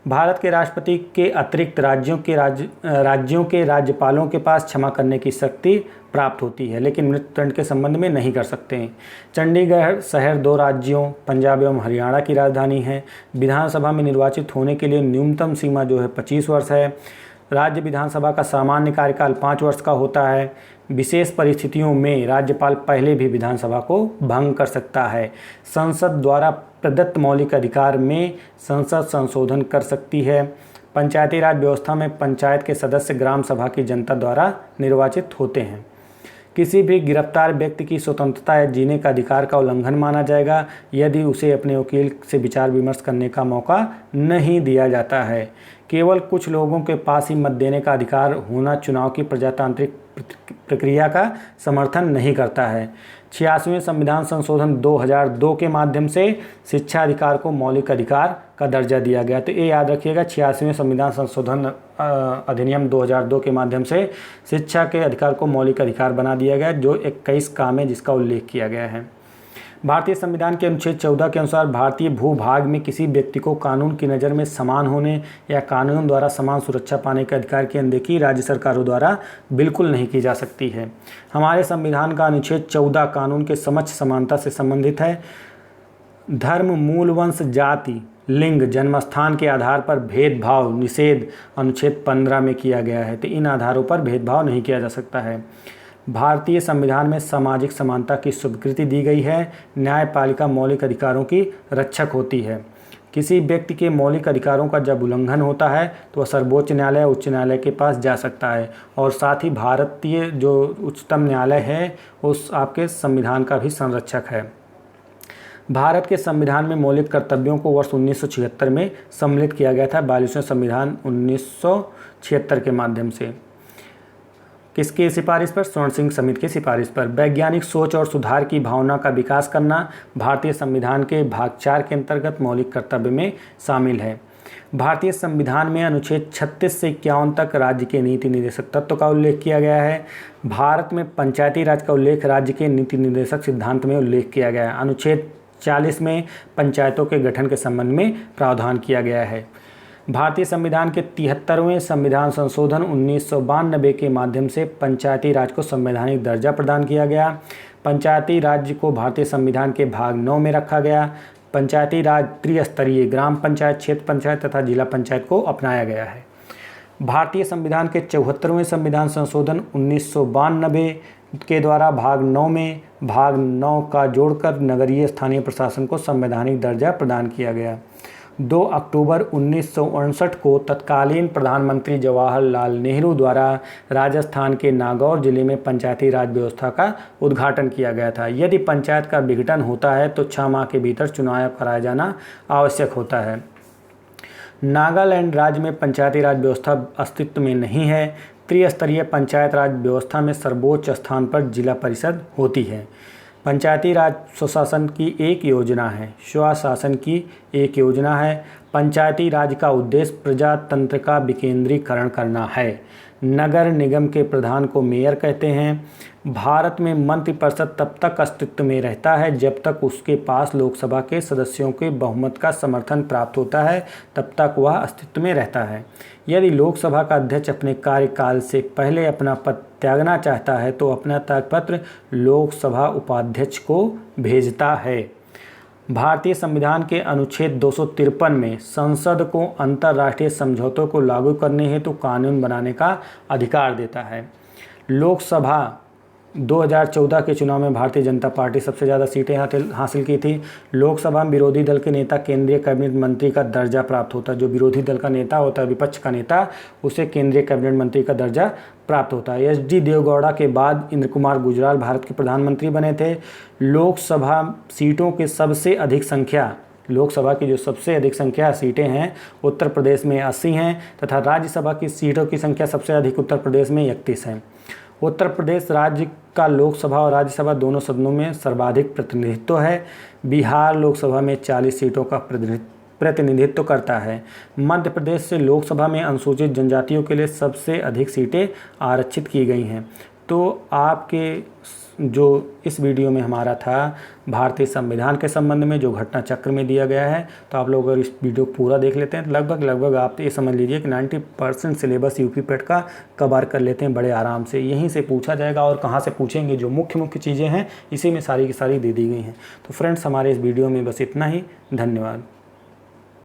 भारत के राष्ट्रपति के अतिरिक्त राज्यों के राज्यपालों के पास क्षमा करने की शक्ति प्राप्त होती है, लेकिन मृत्युदंड के संबंध में नहीं कर सकते हैं। चंडीगढ़ शहर 2 राज्यों पंजाब एवं हरियाणा की राजधानी है। विधानसभा में निर्वाचित होने के लिए न्यूनतम सीमा जो है 25 वर्ष है। राज्य विधानसभा का सामान्य कार्यकाल 5 वर्ष का होता है। विशेष परिस्थितियों में राज्यपाल पहले भी विधानसभा को भंग कर सकता है। संसद द्वारा प्रदत्त मौलिक अधिकार में संसद संशोधन कर सकती है। पंचायती राज व्यवस्था में पंचायत के सदस्य ग्राम सभा की जनता द्वारा निर्वाचित होते हैं। किसी भी गिरफ्तार व्यक्ति की स्वतंत्रता या जीने का अधिकार का उल्लंघन माना जाएगा यदि उसे अपने वकील से विचार विमर्श करने का मौका नहीं दिया जाता है। केवल कुछ लोगों के पास ही मत देने का अधिकार होना चुनाव की प्रजातांत्रिक प्रक्रिया का समर्थन नहीं करता है। 86वें संविधान संशोधन 2002 के माध्यम से शिक्षा अधिकार को मौलिक अधिकार का दर्जा दिया गया। तो ये याद रखिएगा, 86वें संविधान संशोधन अधिनियम 2002 के माध्यम से शिक्षा के अधिकार को मौलिक अधिकार बना दिया गया, जो 21 काम है जिसका उल्लेख किया गया है। भारतीय संविधान के अनुच्छेद 14 के अनुसार भारतीय भूभाग में किसी व्यक्ति को कानून की नज़र में समान होने या कानून द्वारा समान सुरक्षा पाने के अधिकार की अनदेखी राज्य सरकारों द्वारा बिल्कुल नहीं की जा सकती है। हमारे संविधान का अनुच्छेद 14 कानून के समक्ष समानता से संबंधित है। धर्म, मूल, वंश, जाति, लिंग, जन्मस्थान के आधार पर भेदभाव निषेध अनुच्छेद 15 में किया गया है। तो इन आधारों पर भेदभाव नहीं किया जा सकता है। भारतीय संविधान में सामाजिक समानता की स्वीकृति दी गई है। न्यायपालिका मौलिक अधिकारों की रक्षक होती है। किसी व्यक्ति के मौलिक अधिकारों का जब उल्लंघन होता है तो वह सर्वोच्च न्यायालय, उच्च न्यायालय के पास जा सकता है, और साथ ही भारतीय जो उच्चतम न्यायालय है उस आपके संविधान का भी संरक्षक है। भारत के संविधान में मौलिक कर्तव्यों को वर्ष 1976 में सम्मिलित किया गया था, 42वें संविधान 1976 के माध्यम से। किसकी सिफारिश पर? स्वर्ण सिंह समिति की सिफारिश पर। वैज्ञानिक सोच और सुधार की भावना का विकास करना भारतीय संविधान के भाग 4 के अंतर्गत मौलिक कर्तव्य में शामिल है। भारतीय संविधान में अनुच्छेद 36 से 51 तक राज्य के नीति निर्देशक तत्व का उल्लेख किया गया है। भारत में पंचायती राज का उल्लेख राज्य के नीति निर्देशक सिद्धांत में उल्लेख किया गया है। अनुच्छेद 40 में पंचायतों के गठन के संबंध में प्रावधान किया गया है। भारतीय संविधान के 73वें संविधान संशोधन 1992 के माध्यम से पंचायती राज को संवैधानिक दर्जा प्रदान किया गया। पंचायती राज को भारतीय संविधान के भाग 9 में रखा गया। पंचायती राज त्रिस्तरीय ग्राम पंचायत, क्षेत्र पंचायत तथा जिला पंचायत को अपनाया गया है। भारतीय संविधान के 74वें संविधान संशोधन 1992 के द्वारा भाग 9 में भाग 9 का जोड़कर नगरीय स्थानीय प्रशासन को संवैधानिक दर्जा प्रदान किया गया। 2 अक्टूबर 1959 को तत्कालीन प्रधानमंत्री जवाहरलाल नेहरू द्वारा राजस्थान के नागौर जिले में पंचायती राज व्यवस्था का उद्घाटन किया गया था। यदि पंचायत का विघटन होता है तो 6 माह के भीतर चुनाव कराया जाना आवश्यक होता है। नागालैंड राज्य में पंचायती राज व्यवस्था अस्तित्व में नहीं है। त्रिस्तरीय पंचायत राज व्यवस्था में सर्वोच्च स्थान पर जिला परिषद होती है। पंचायती राज स्वशासन की एक योजना है। पंचायती राज का उद्देश्य प्रजातंत्र का विकेंद्रीकरण करना है। नगर निगम के प्रधान को मेयर कहते हैं। भारत में मंत्रिपरिषद तब तक अस्तित्व में रहता है जब तक उसके पास लोकसभा के सदस्यों के बहुमत का समर्थन प्राप्त होता है, तब तक वह अस्तित्व में रहता है। यदि लोकसभा का अध्यक्ष अपने कार्यकाल से पहले अपना पद त्यागना चाहता है तो अपना त्यागपत्र लोकसभा उपाध्यक्ष को भेजता है। भारतीय संविधान के अनुच्छेद 253 में संसद को अंतर्राष्ट्रीय समझौतों को लागू करने हेतु कानून बनाने का अधिकार देता है। लोकसभा 2014 के चुनाव में भारतीय जनता पार्टी सबसे ज़्यादा सीटें हासिल की थी। लोकसभा में विरोधी दल के नेता केंद्रीय कैबिनेट मंत्री का दर्जा प्राप्त होता है। जो विरोधी दल का नेता होता है, विपक्ष का नेता, उसे केंद्रीय कैबिनेट मंत्री का दर्जा प्राप्त होता है। एच.डी. देवगौड़ा के बाद इंद्र कुमार गुजराल भारत के प्रधानमंत्री बने थे। लोकसभा सीटों की सबसे अधिक संख्या, लोकसभा की जो सबसे अधिक संख्या सीटें हैं उत्तर प्रदेश में 80 हैं तथा राज्यसभा की सीटों की संख्या सबसे अधिक उत्तर प्रदेश में 31 है। उत्तर प्रदेश राज्य का लोकसभा और राज्यसभा दोनों सदनों में सर्वाधिक प्रतिनिधित्व है। बिहार लोकसभा में 40 सीटों का प्रतिनिधित्व करता है। मध्य प्रदेश से लोकसभा में अनुसूचित जनजातियों के लिए सबसे अधिक सीटें आरक्षित की गई हैं। तो आपके जो इस वीडियो में हमारा था भारतीय संविधान के संबंध में जो घटना चक्र में दिया गया है, तो आप लोग अगर इस वीडियो पूरा देख लेते हैं तो लगभग आप ये समझ लीजिए कि 90% सिलेबस यूपी पेट का कवर कर लेते हैं बड़े आराम से। यहीं से पूछा जाएगा और कहाँ से पूछेंगे, जो मुख्य चीज़ें हैं इसी में सारी की सारी दे दी गई हैं। तो फ्रेंड्स, हमारे इस वीडियो में बस इतना ही। धन्यवाद।